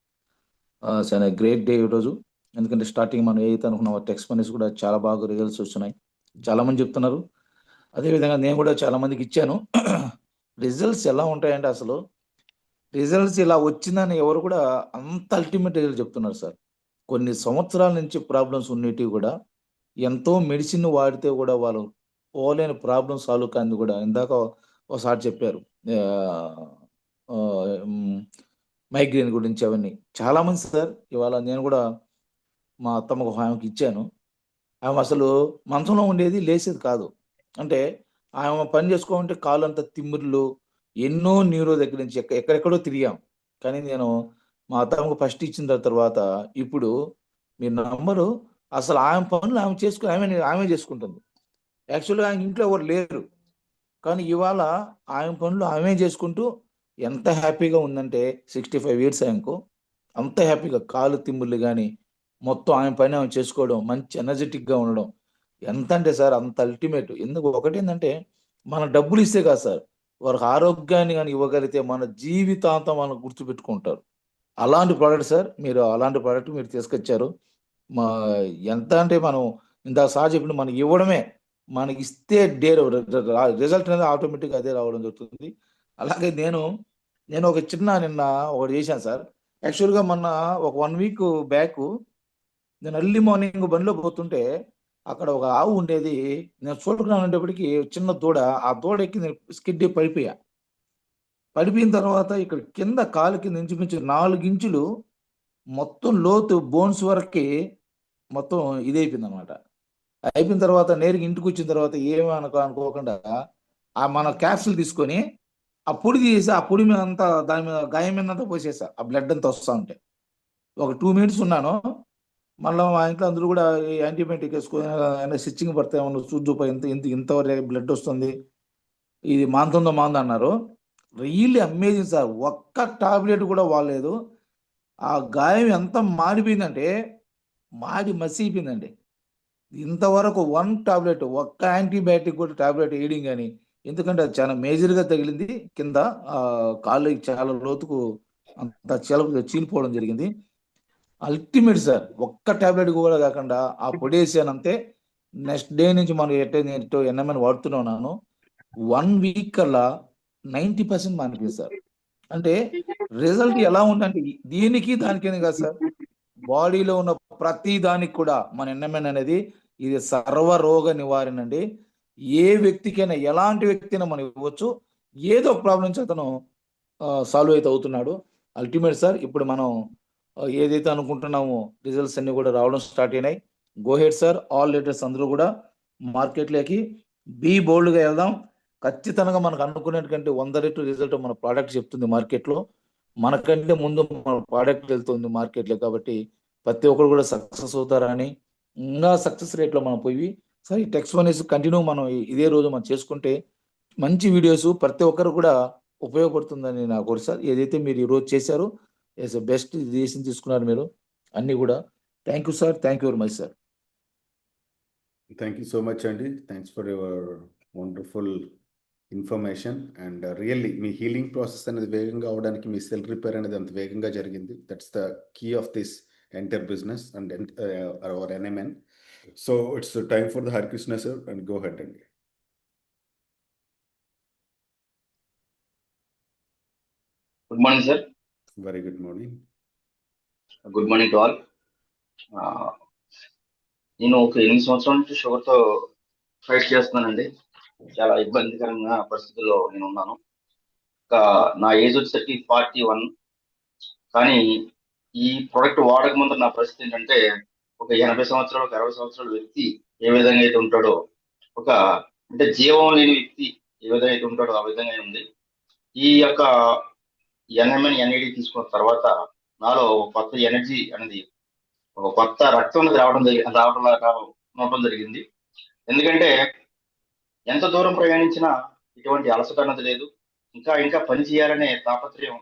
చాలా great day ఈరోజు. ఎందుకంటే starting మనం ఏదైతే అనుకున్నామో experience కూడా చాలా బాగా రిజల్ట్స్ వస్తున్నాయి. చాలా మంది చెప్తున్నారు, అదేవిధంగా నేను కూడా చాలా మందికి ఇచ్చాను. రిజల్ట్స్ ఎలా ఉంటాయంటే అసలు రిజల్ట్స్ ఇలా వచ్చిందని ఎవరు కూడా అంత అల్టిమేట్ రిజల్ట్ చెప్తున్నారు సార్. కొన్ని సంవత్సరాల నుంచి ప్రాబ్లమ్స్ ఉన్నటివి కూడా ఎంతో మెడిసిన్ వాడితే కూడా వాళ్ళు పోలేని ప్రాబ్లమ్ సాల్వ్ కాని కూడా ఇందాక ఒకసారి చెప్పారు మైగ్రేన్ గురించి అవన్నీ చాలా మంది సార్. ఇవాళ నేను కూడా మా అత్తమ్మకు ఆమెకి ఇచ్చాను. ఆమె అసలు మంచంలో ఉండేది, లేచేది కాదు. అంటే ఆమె పని చేసుకోవాలంటే కాలు అంతా తిమ్మిర్లు, ఎన్నో న్యూరో దగ్గర నుంచి ఎక్కడెక్కడో తిరిగాం. కానీ నేను మా అత్తమ్మకు ఫస్ట్ ఇచ్చిన తర్వాత ఇప్పుడు మీరు నంబరు అసలు ఆమె పనులు ఆమె చేసుకుని ఆమె చేసుకుంటుంది. యాక్చువల్గా ఆయన ఇంట్లో ఎవరు లేరు, కానీ ఇవాళ ఆమె పనులు ఆమె చేసుకుంటూ ఎంత హ్యాపీగా ఉందంటే 65 years ఆయనకు అంత హ్యాపీగా, కాలు తిమ్ముళ్ళు కానీ మొత్తం ఆమె పని ఆమె చేసుకోవడం, మంచి ఎనర్జెటిక్గా ఉండడం ఎంత అంటే సార్ అంత అల్టిమేట్. ఎందుకు ఒకటి ఏంటంటే మన డబ్బులు ఇస్తే కాదు సార్, వారికి ఆరోగ్యాన్ని కానీ ఇవ్వగలిగితే మన జీవితాంతం మనం గుర్తుపెట్టుకుంటారు. అలాంటి ప్రోడక్ట్ సార్, మీరు అలాంటి ప్రోడక్ట్ మీరు తీసుకొచ్చారు. ఎంత అంటే మనం ఇందాక సార్ చెప్పిన మనం ఇవ్వడమే మనకి ఇస్తే రిజల్ట్ అనేది ఆటోమేటిక్గా అదే రావడం జరుగుతుంది. అలాగే నేను ఒక నిన్న ఒకటి చేశాను సార్. యాక్చువల్గా మొన్న ఒక 1 వీక్ బ్యాక్ నేను ఎర్లీ మార్నింగ్ బండిలో పోతుంటే అక్కడ ఒక ఆవు ఉండేది. నేను చూడకునేటప్పటికి చిన్న దూడ, ఆ దూడ ఎక్కి నేను స్కిడ్ పడిపోయా. పడిపోయిన తర్వాత ఇక్కడ కింద కాలు కింద ఇంచుమించు 4 ఇంచులు మొత్తం లోతు బోన్స్ వరకు మొత్తం ఇదైపోయింది అనమాట. అయిపోయిన తర్వాత నేరుగా ఇంటికి వచ్చిన తర్వాత ఏమీ అనుకోకుండా మన క్యాప్సూల్ తీసుకొని ఆ పొడి తీసి ఆ పొడి మీద అంతా దాని మీద గాయం మీద అంతా పోసేసా. ఆ బ్లడ్ అంతా వస్తూ ఉంటే ఒక 2 మినిట్స్ ఉన్నాను. మళ్ళీ మా ఇంట్లో అందరూ కూడా యాంటీబయాటిక్ వేసుకొని స్టిచ్చింగ్ పడితే ఏమన్నా చూద్దుపై ఇంతవరకు బ్లడ్ వస్తుంది, ఇది మాంతుందో అన్నారు. Really amazing sir. ఒక్క టాబ్లెట్ కూడా వాడలేదు. ఆ గాయం ఎంత మాడిపోయిందంటే మసిపోయిందండి. ఇంతవరకు 1 టాబ్లెట్, ఒక్క యాంటీబయాటిక్ కూడా టాబ్లెట్ వేయడం కానీ, ఎందుకంటే అది చాలా మేజర్గా తగిలింది కింద కాళ్ళు చాలా లోతుకు అంత చీలిపోవడం జరిగింది. Ultimate sir. ఒక్క టాబ్లెట్ కూడా కాకుండా ఆ పొడి వేసానంతే. నెక్స్ట్ డే నుంచి మనం ఎన్ఎంఎన్ వాడుతూనే ఉన్నాను. 1 వీక్ కల్లా 90% మానిపోయింది సార్. అంటే రిజల్ట్ ఎలా ఉందంటే దీనికి దానికేనే కాదు సార్, బాడీలో ఉన్న ప్రతి దానికి కూడా మన ఎన్ఎంఎన్ అనేది ఇది సర్వరోగ నివారణ అండి. ఏ వ్యక్తికైనా, ఎలాంటి వ్యక్తినా మనం ఇవ్వచ్చు. ఏదో ప్రాబ్లం నుంచి అతను సాల్వ్ అయితే అవుతున్నాడు. Ultimate sir. ఇప్పుడు మనం ఏదైతే అనుకుంటున్నామో రిజల్ట్స్ అన్ని కూడా రావడం స్టార్ట్ అయినాయి. Go ahead sir. All leaders అందరూ కూడా మార్కెట్లోకి బీ బోల్డ్గా వెళ్దాం. ఖచ్చితంగా మనకు అనుకునేటువంటి 100 రెట్లు రిజల్ట్ మన ప్రోడక్ట్ చెప్తుంది మార్కెట్లో. మనకంటే ముందు మన ప్రోడక్ట్ వెళ్తుంది మార్కెట్లో. కాబట్టి ప్రతి ఒక్కరు కూడా సక్సెస్ అవుతారని, ఇంకా సక్సెస్ రేట్లో మనం పోయి సార్ ఈ టెక్స్ట్ వన్ కంటిన్యూ మనం ఇదే రోజు మనం చేసుకుంటే మంచి వీడియోస్ ప్రతి ఒక్కరు కూడా ఉపయోగపడుతుందని నా కోరిక సార్. ఏదైతే మీరు ఈరోజు చేశారో యాజ్ ఎ బెస్ట్ డిసిషన్ తీసుకున్నారు మీరు అన్నీ కూడా. Thank you sir. Thank you very much sir. Thank you so much అండి. Thanks for your wonderful information. And really మీ హీలింగ్ ప్రాసెస్ అనేది వేగంగా అవడానికి మీ సెల్ రిపేర్ అనేది అంత వేగంగా జరిగింది. That's the key of this entire business and our NMN. So it's time for the Harikrishna sir and go ahead అండి. Good morning sir. Very good morning. Good morning to all. నేను ఒక 8 సంవత్సరాల నుంచి షుగర్తో fight చేస్తున్నానండి. చాలా ఇబ్బందికరంగా పరిస్థితుల్లో నేను ఉన్నాను. నా ఏజ్ వచ్చేసరికి 41. కానీ ఈ ప్రోడక్ట్ వాడక ముందు నా పరిస్థితి ఏంటంటే ఒక 80 సంవత్సరాలు, ఒక 60 సంవత్సరాల వ్యక్తి ఏ విధంగా అయితే ఉంటాడో, అంటే జీవం లేని వ్యక్తి ఏ విధంగా అయితే ఉంటాడో ఆ విధంగా ఉంది. ఈ యొక్క ఎన్ఎంఎన్ ఎన్ఐడి తీసుకున్న తర్వాత నాలో కొత్త ఎనర్జీ అనేది, ఒక కొత్త రక్తం అనేది రావడం జరిగింది. ఎందుకంటే ఎంత దూరం ప్రయాణించినా ఎటువంటి అలసట అన్నది లేదు. ఇంకా పని చేయాలనే తాపత్రయం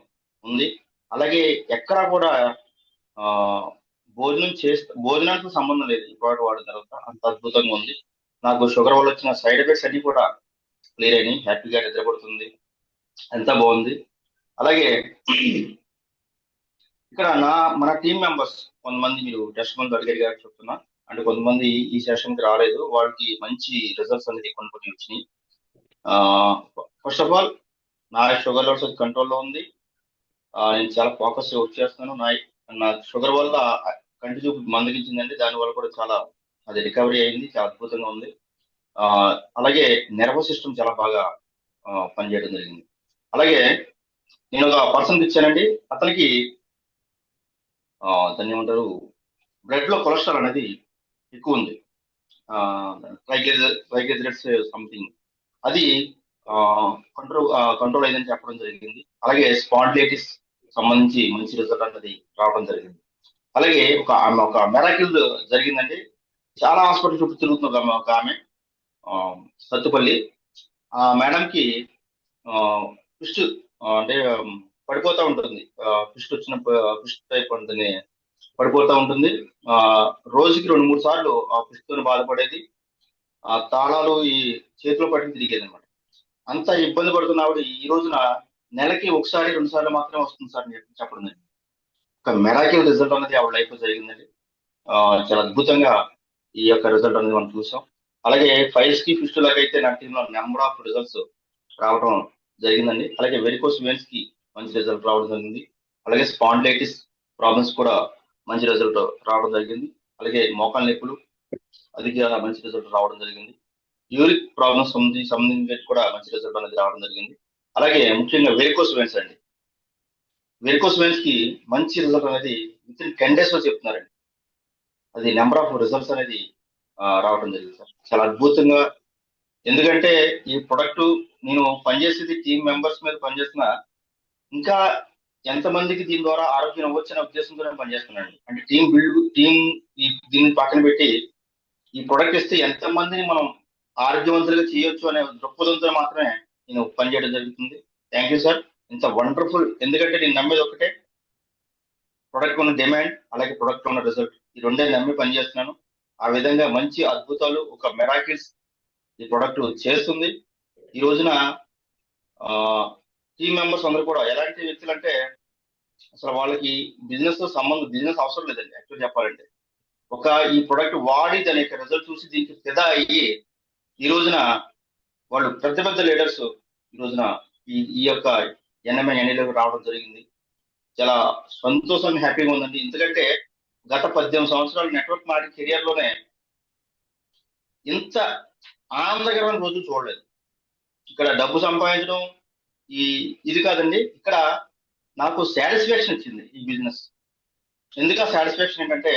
ఉంది. అలాగే ఎక్కడా కూడా భోజనానికి సంబంధం లేదు ఈ ప్రోడక్ట్ వాడిన తర్వాత. అంత అద్భుతంగా ఉంది. నాకు షుగర్ వల్ల వచ్చిన సైడ్ ఎఫెక్ట్స్ అన్ని కూడా క్లియర్ అయినాయి. హ్యాపీగా నిద్రపడుతుంది. ఎంత బాగుంది. అలాగే ఇక్కడ మన టీమ్ మెంబర్స్ కొంతమంది మీరు టెస్ట్ మంది అడిగారు చెప్తున్నా, అంటే కొంతమంది ఈ సెషన్కి రాలేదు, వాళ్ళకి మంచి రిజల్ట్స్ అనేది కొన్ని వచ్చినాయి. ఫస్ట్ ఆఫ్ ఆల్ నా షుగర్ లెవెల్స్ కంట్రోల్లో ఉంది. నేను చాలా ఫోకస్ వర్క్ చేస్తాను. నా షుగర్ వల్ల కంటి చూపు మందగించిందండి. దానివల్ల కూడా చాలా అది రికవరీ అయింది. చాలా అద్భుతంగా ఉంది. అలాగే నెర్వస్ సిస్టమ్ చాలా బాగా పనిచేయడం జరిగింది. అలాగే నేను ఒక పర్సన్కి ఇచ్చానండి. అతనికి దాన్ని ఏమంటారు, బ్లడ్ లో కొలెస్ట్రాల్ అనేది ఎక్కువ ఉంది. ట్రైగ్లిజరైడ్స్ సంథింగ్ అది కంట్రోల్ అయిందని చెప్పడం జరిగింది. అలాగే స్పాండిలైటిస్ సంబంధించి మంచి రిజల్ట్ అనేది రావడం జరిగింది. అలాగే ఒక మెరాకిల్ జరిగిందండి. చాలా హాస్పిటల్ చుట్టూ తిరుగుతున్న ఒక ఆమె సత్తుపల్లి. ఆ మేడంకి ఫిస్ట్ అంటే పడిపోతూ ఉంటుంది. ఫిస్ట్ టైప్ ఉంటుంది, పడిపోతూ ఉంటుంది. రోజుకి 2-3 సార్లు ఆ ఫిస్ట్తో బాధపడేది. ఆ తాళాలు ఈ చేతిలో పట్టి తిరిగేది అనమాట. అంత ఇబ్బంది పడుతున్న ఆవిడ ఈ రోజున నెలకి 1-2 సార్లు మాత్రమే వస్తుంది సార్ అని చెప్పడం జరిగింది. ఒక మెరాకిల్ రిజల్ట్ అనేది ఆవిడ లైఫ్ లో జరిగిందండి. చాలా అద్భుతంగా ఈ యొక్క రిజల్ట్ అనేది మనం చూసాం. అలాగే ఫైల్స్ కి ఫిస్టులకి అయితే నా టీంలో నెంబర్ ఆఫ్ రిజల్ట్స్ రావడం జరిగిందండి. అలాగే వెరికోస్ వెయిన్స్ కి మంచి రిజల్ట్ రావడం జరిగింది. అలాగే స్పాండిలైటిస్ ప్రాబ్లమ్స్ కూడా మంచి రిజల్ట్ రావడం జరిగింది. అలాగే మోకాళ్ళ నొప్పులు అది మంచి రిజల్ట్ రావడం జరిగింది. యూరిక్ ప్రాబ్లమ్స్ సంబంధించి కూడా మంచి రిజల్ట్ అనేది రావడం జరిగింది. అలాగే ముఖ్యంగా వెరికోస్ వెయిన్స్ అండి. వెరికోస్ వెయిన్స్ కి మంచి రిజల్ట్ అనేది విత్ ఇన్ 10 days లో చెప్తున్నారండి. అది నెంబర్ ఆఫ్ రిజల్ట్స్ అనేది రావడం జరిగింది సార్. చాలా అద్భుతంగా, ఎందుకంటే ఈ ప్రొడక్ట్ నేను పనిచేసేది టీం మెంబర్స్ మీద పనిచేస్తున్నా, ఇంకా ఎంతమందికి దీని ద్వారా ఆరోగ్యం అవ్వచ్చనే ఉద్దేశంతో పనిచేస్తున్నాను. అంటే టీం దీన్ని పక్కన పెట్టి ఈ ప్రొడక్ట్ ఇస్తే ఎంతమందిని మనం ఆరోగ్యవంతులుగా చేయొచ్చు అనే దృక్పథంతో మాత్రమే నేను పనిచేయడం జరుగుతుంది. Thank you sir. ఇంత వండర్ఫుల్, ఎందుకంటే నేను నమ్మేది ఒకటే, ప్రొడక్ట్ ఉన్న డిమాండ్ అలాగే ప్రొడక్ట్ ఉన్న రిజల్ట్, ఈ రెండే నమ్మి పనిచేస్తున్నాను. ఆ విధంగా మంచి అద్భుతాలు, ఒక మెరాకిల్స్ ఈ ప్రొడక్ట్ చేస్తుంది. ఈ రోజున టీం మెంబర్స్ అందరూ కూడా ఎలాంటి వ్యక్తులు అంటే అసలు వాళ్ళకి బిజినెస్ అవసరం లేదండి. యాక్చువల్ చెప్పాలంటే ఒక ఈ ప్రొడక్ట్ వాడి దాని యొక్క రిజల్ట్ చూసి దీనికి ఫిదా అయ్యి ఈ రోజున వాళ్ళు పెద్ద పెద్ద లీడర్స్ ఈ రోజున ఈ యొక్క ఎన్ఎంఐ ఎన్ఈలకు రావడం జరిగింది. చాలా సంతోషం, హ్యాపీగా ఉందండి. ఎందుకంటే గత 18 సంవత్సరాలు నెట్వర్క్ మార్కెటింగ్ కెరియర్ లోనే ఇంత ఆనందకరమైన రోజులు చూడలేదు. ఇక్కడ డబ్బు సంపాదించడం ఇది కాదండి, ఇక్కడ నాకు సాటిస్ఫాక్షన్ ఇచ్చింది ఈ బిజినెస్. ఎందుకు ఆ సాటిస్ఫాక్షన్ ఏంటంటే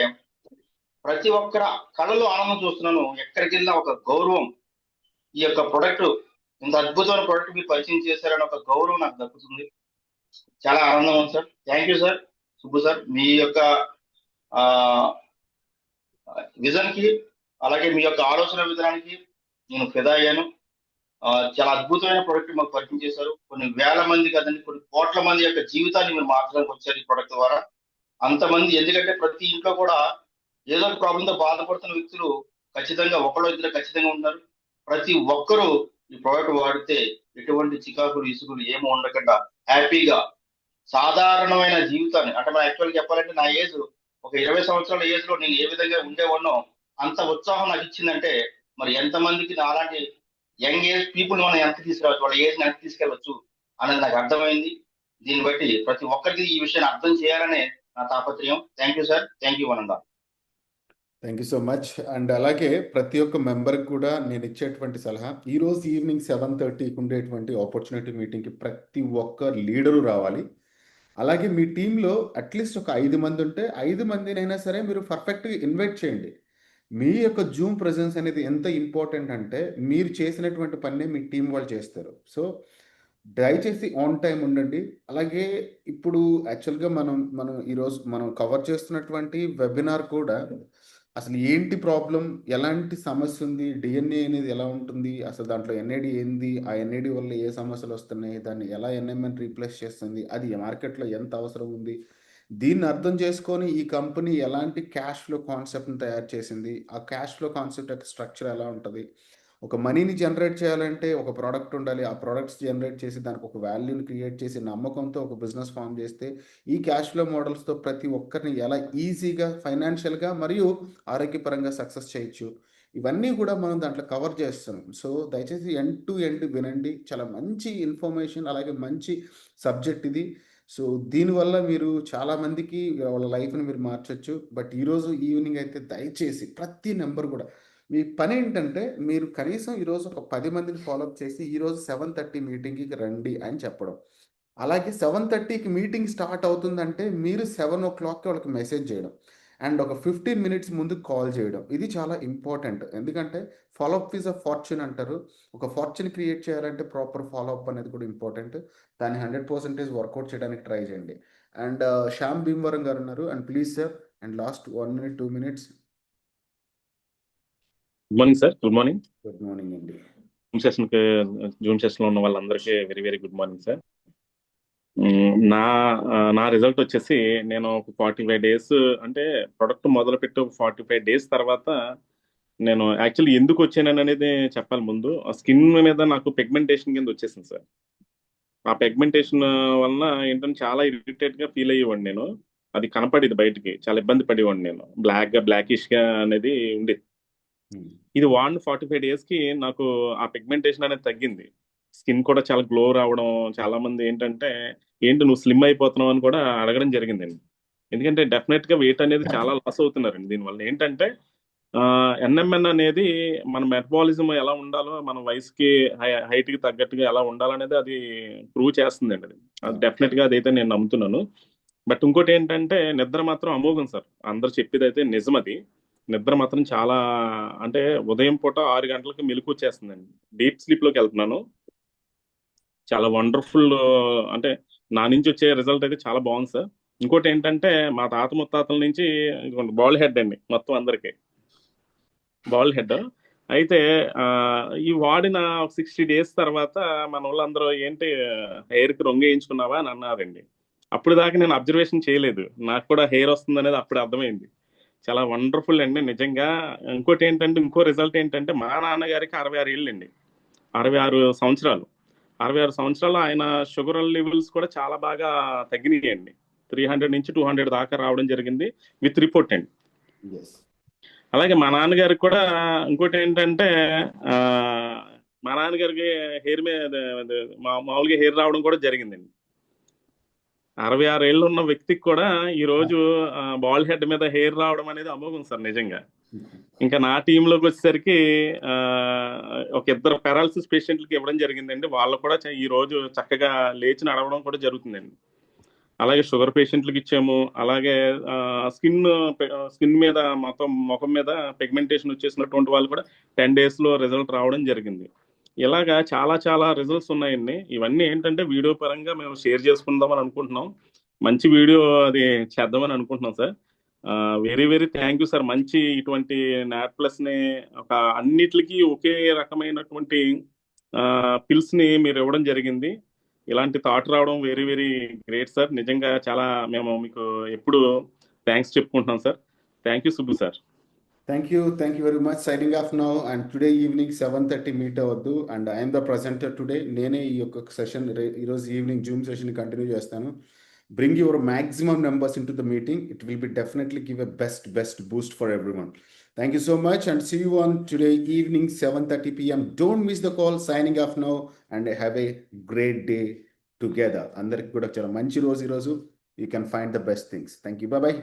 ప్రతి ఒక్కర కళలో ఆనందం చూస్తున్నాను. ఎక్కడికి వెళ్ళినా ఒక గౌరవం, ఈ యొక్క ప్రొడక్ట్ ఇంత అద్భుతమైన ప్రొడక్ట్ మీరు పరిచయం చేశారని ఒక గౌరవం నాకు దక్కుతుంది. చాలా ఆనందం ఉంది sir. Thank you sir. Subbu sir, మీ యొక్క విజన్ కి అలాగే మీ యొక్క ఆలోచన విధానానికి నేను ఫిదా అయ్యాను. చాలా అద్భుతమైన ప్రొడక్ట్ మాకు పరిచయం చేశారు. కొన్ని వేల మంది కదండి, కొన్ని కోట్ల మంది యొక్క జీవితాన్ని మీరు మార్చడానికి వచ్చారు ఈ ప్రొడక్ట్ ద్వారా. అంతమంది, ఎందుకంటే ప్రతి ఇంట్లో కూడా ఏదో ఒక ప్రాబ్లంతో బాధపడుతున్న వ్యక్తులు ఖచ్చితంగా ఒకళ్ళు ఇద్దరు ఖచ్చితంగా ఉన్నారు. ప్రతి ఒక్కరూ ఈ ప్రోడక్ట్ వాడితే ఎటువంటి చికాకులు ఇసుకులు ఏమీ ఉండకుండా హ్యాపీగా సాధారణమైన జీవితాన్ని, అంటే మన యాక్చువల్గా చెప్పాలంటే నా ఏజ్ ఒక 20 సంవత్సరాల ఏజ్ లో నేను ఏ విధంగా ఉండేవాడినో అంత ఉత్సాహం నాకు ఇచ్చిందంటే మరి ఎంతమందికి అలాంటి యంగ్ ఏజ్ పీపుల్ మనం ఎంత తీసుకురావచ్చు, వాళ్ళ ఏజ్ ఎంత తీసుకెళ్ళవచ్చు అనేది నాకు అర్థమైంది. దీన్ని బట్టి ప్రతి ఒక్కరికి ఈ విషయాన్ని అర్థం చేయాలనే నా తాపత్రయం. Thank you sir. Thank you వనందా. Thank you so much. And అలాగే ప్రతి ఒక్క మెంబర్కి కూడా నేను ఇచ్చేటువంటి సలహా, ఈరోజు ఈవినింగ్ 7:30కి ఉండేటువంటి ఆపర్చునిటీ మీటింగ్కి ప్రతి ఒక్క లీడరు రావాలి. అలాగే మీ టీంలో అట్లీస్ట్ ఒక 5 మంది ఉంటే 5 మందినైనా సరే మీరు పర్ఫెక్ట్గా ఇన్వైట్ చేయండి. మీ యొక్క జూమ్ ప్రెజెన్స్ అనేది ఎంత ఇంపార్టెంట్ అంటే మీరు చేసినటువంటి పని మీ టీం వాళ్ళు చేస్తారు. సో దయచేసి ఆన్ టైం ఉండండి. అలాగే ఇప్పుడు యాక్చువల్గా మనం ఈరోజు మనం కవర్ చేస్తున్నటువంటి వెబినార్ కూడా అసలు ఏంటి ప్రాబ్లం, ఎలాంటి సమస్య ఉంది, డిఎన్ఏ అనేది ఎలా ఉంటుంది, అసలు దాంట్లో ఎన్ఏడి ఏంది, ఆ ఎన్ఏడి వల్ల ఏ సమస్యలు వస్తున్నాయి, దాన్ని ఎలా ఎన్ఎంఎన్ రీప్లేస్ చేస్తుంది, అది మార్కెట్లో ఎంత అవసరం ఉంది, దీన్ని అర్థం చేసుకొని ఈ కంపెనీ ఎలాంటి క్యాష్ ఫ్లో కాన్సెప్ట్ని తయారు చేసింది, ఆ క్యాష్ ఫ్లో కాన్సెప్ట్ యొక్క స్ట్రక్చర్ ఎలా ఉంటుంది, ఒక మనీని జనరేట్ చేయాలంటే ఒక ప్రోడక్ట్ ఉండాలి, ఆ ప్రోడక్ట్స్ జనరేట్ చేసి దానికి ఒక వాల్యూని క్రియేట్ చేసి నమ్మకంతో ఒక బిజినెస్ ఫామ్ చేస్తే ఈ క్యాష్ ఫ్లో మోడల్స్తో ప్రతి ఒక్కరిని ఎలా ఈజీగా ఫైనాన్షియల్గా మరియు ఆరోగ్యపరంగా సక్సెస్ చేయొచ్చు, ఇవన్నీ కూడా మనం దాంట్లో కవర్ చేస్తున్నాం. సో దయచేసి ఎండ్ టు ఎండ్ వినండి. చాలా మంచి ఇన్ఫర్మేషన్, అలాగే మంచి సబ్జెక్ట్ ఇది. సో దీనివల్ల మీరు చాలామందికి వాళ్ళ లైఫ్ని మీరు మార్చొచ్చు. బట్ ఈరోజు ఈవినింగ్ అయితే దయచేసి ప్రతి నెంబర్ కూడా మీ పని ఏంటంటే మీరు కనీసం ఈరోజు ఒక 10 మందిని ఫాలోఅప్ చేసి ఈరోజు 7:30 మీటింగ్కి రండి అని చెప్పడం. అలాగే 7:30కి మీటింగ్ స్టార్ట్ అవుతుందంటే మీరు 7 o'clockకి వాళ్ళకి మెసేజ్ చేయడం అండ్ ఒక 15 minutes ముందు కాల్ చేయడం. ఇది చాలా ఇంపార్టెంట్. ఎందుకంటే ఫాలోఅప్ ఈజ్ అ ఫార్చ్యూన్ అంటారు. ఒక ఫార్చ్యూన్ క్రియేట్ చేయాలంటే ప్రాపర్ ఫాలోఅప్ అనేది కూడా ఇంపార్టెంట్. దాన్ని 100% వర్కౌట్ చేయడానికి ట్రై చేయండి. అండ్ శ్యామ్ భీమవరం గారు ఉన్నారు. And please sir, and last 1 minute 2 minutes. Good morning sir. Good morning. Good morning అండి. జూమ్ సెషన్ లో ఉన్న వాళ్ళందరికీ very very good morning sir. నా రిజల్ట్ వచ్చేసి నేను ఒక 45 days, అంటే ప్రొడక్ట్ మొదలుపెట్టి 45 days తర్వాత నేను యాక్చువల్లీ ఎందుకు వచ్చాను అనేది చెప్పాలి. ముందు స్కిన్ మీద నాకు పిగ్మెంటేషన్ కింద వచ్చేసింది సార్. ఆ పిగ్మెంటేషన్ వలన ఏంటంటే చాలా ఇరిటేట్ గా ఫీల్ అయ్యేవాడిని నేను. అది కనపడేది బయటికి, చాలా ఇబ్బంది పడేవాడిని నేను. బ్లాకిష్ గా అనేది ఉండేది. ఇది వాడిన 45 డేస్కి నాకు ఆ పిగ్మెంటేషన్ అనేది తగ్గింది. స్కిన్ కూడా చాలా గ్లో రావడం, చాలా మంది ఏంటంటే ఏంటి నువ్వు స్లిమ్ అయిపోతున్నావు అని కూడా అడగడం జరిగిందండి. ఎందుకంటే డెఫినెట్ గా వెయిట్ అనేది చాలా లాస్ అవుతున్నారండి. దీనివల్ల ఏంటంటే ఎన్ఎంఎన్ అనేది మన మెటబాలిజం ఎలా ఉండాలో, మన వయసుకి హైట్ కి తగ్గట్టుగా ఎలా ఉండాలనేది అది ప్రూవ్ చేస్తుందండి. అది డెఫినెట్ గా అదైతే నేను నమ్ముతున్నాను. బట్ ఇంకోటి ఏంటంటే నిద్ర మాత్రం అమోఘం సార్. అందరు చెప్పేది అయితే నిజం. అది నిద్ర మాత్రం చాలా, అంటే ఉదయం పూట 6 గంటలకు మెలకు వచ్చేస్తుందండి. డీప్ స్లీప్ లోకి వెళ్తున్నాను. చాలా వండర్ఫుల్, అంటే నా నుంచి వచ్చే రిజల్ట్ అయితే చాలా బాగుంది సార్. ఇంకోటి ఏంటంటే మా తాత ముత్తాతల నుంచి బాల్ హెడ్ అండి, మొత్తం అందరికి బాల్ హెడ్. అయితే ఈ వాడిన 60 డేస్ తర్వాత మన వాళ్ళందరూ ఏంటి హెయిర్కి రంగు వేయించుకున్నావా అని అన్నారండి. అప్పుడు దాకా నేను అబ్జర్వేషన్ చేయలేదు, నాకు కూడా హెయిర్ వస్తుంది అనేది అప్పుడు అర్థమైంది. చాలా వండర్ఫుల్ అండి నిజంగా. ఇంకోటి ఏంటంటే, ఇంకో రిజల్ట్ ఏంటంటే, మా నాన్నగారికి 66 ఏళ్ళు అండి, 66 సంవత్సరాలు. 66 సంవత్సరాలు ఆయన షుగర్ లెవెల్స్ కూడా చాలా బాగా తగ్గినాయండి. 300 నుంచి 200 దాకా రావడం జరిగింది విత్ రిపోర్ట్ అండి. అలాగే మా నాన్నగారికి కూడా ఇంకోటి ఏంటంటే, మా నాన్నగారికి హెయిర్ మీద మామూలుగా హెయిర్ రావడం కూడా జరిగిందండి. 66 ఏళ్ళు ఉన్న వ్యక్తికి కూడా ఈ రోజు బాల్ హెడ్ మీద హెయిర్ రావడం అనేది అమోఘం సార్ నిజంగా. ఇంకా నా టీంలోకి వచ్చేసరికి ఒక 2 పారాలసిస్ పేషెంట్లకి ఇవ్వడం జరిగిందండి. వాళ్ళు కూడా ఈ రోజు చక్కగా లేచి నడవడం కూడా జరుగుతుందండి. అలాగే షుగర్ పేషెంట్లకి ఇచ్చాము. అలాగే స్కిన్ మీద మొత్తం ముఖం మీద పిగ్మెంటేషన్ వచ్చేసినటువంటి వాళ్ళు కూడా 10 days లో రిజల్ట్ రావడం జరిగింది. ఇలాగా చాలా చాలా రిజల్ట్స్ ఉన్నాయండి. ఇవన్నీ ఏంటంటే వీడియో పరంగా మేము షేర్ చేసుకుందామని అనుకుంటున్నాం. మంచి వీడియో అది చేద్దామని అనుకుంటున్నాం sir. Very very thank you sir. మంచి ఇటువంటి నాట్ ప్లస్ ని ఒక అన్నిటికీ ఒకే రకమైనటువంటి పిల్స్ ని మీరు ఇవ్వడం జరిగింది. ఇలాంటి థాట్ రావడం వెరీ వెరీ గ్రేట్ సార్. నిజంగా చాలా మేము మీకు ఎప్పుడు థ్యాంక్స్ చెప్పుకుంటున్నాం sir. Thank you Subbu sir. Thank you very much. Signing off now, and today evening 7:30 meet avaddu, and I am the presenter today. Nene ee yokka session ee roju evening Zoom session continue chestanu. Bring your maximum numbers into the meeting. It will be definitely give a best boost for everyone. Thank you so much, and see you on today evening 7:30 p.m. Don't miss the call. Signing off now, and have a great day together. Andariki kuda chala manchi roju ee roju. You can find the best things. Thank you. Bye bye.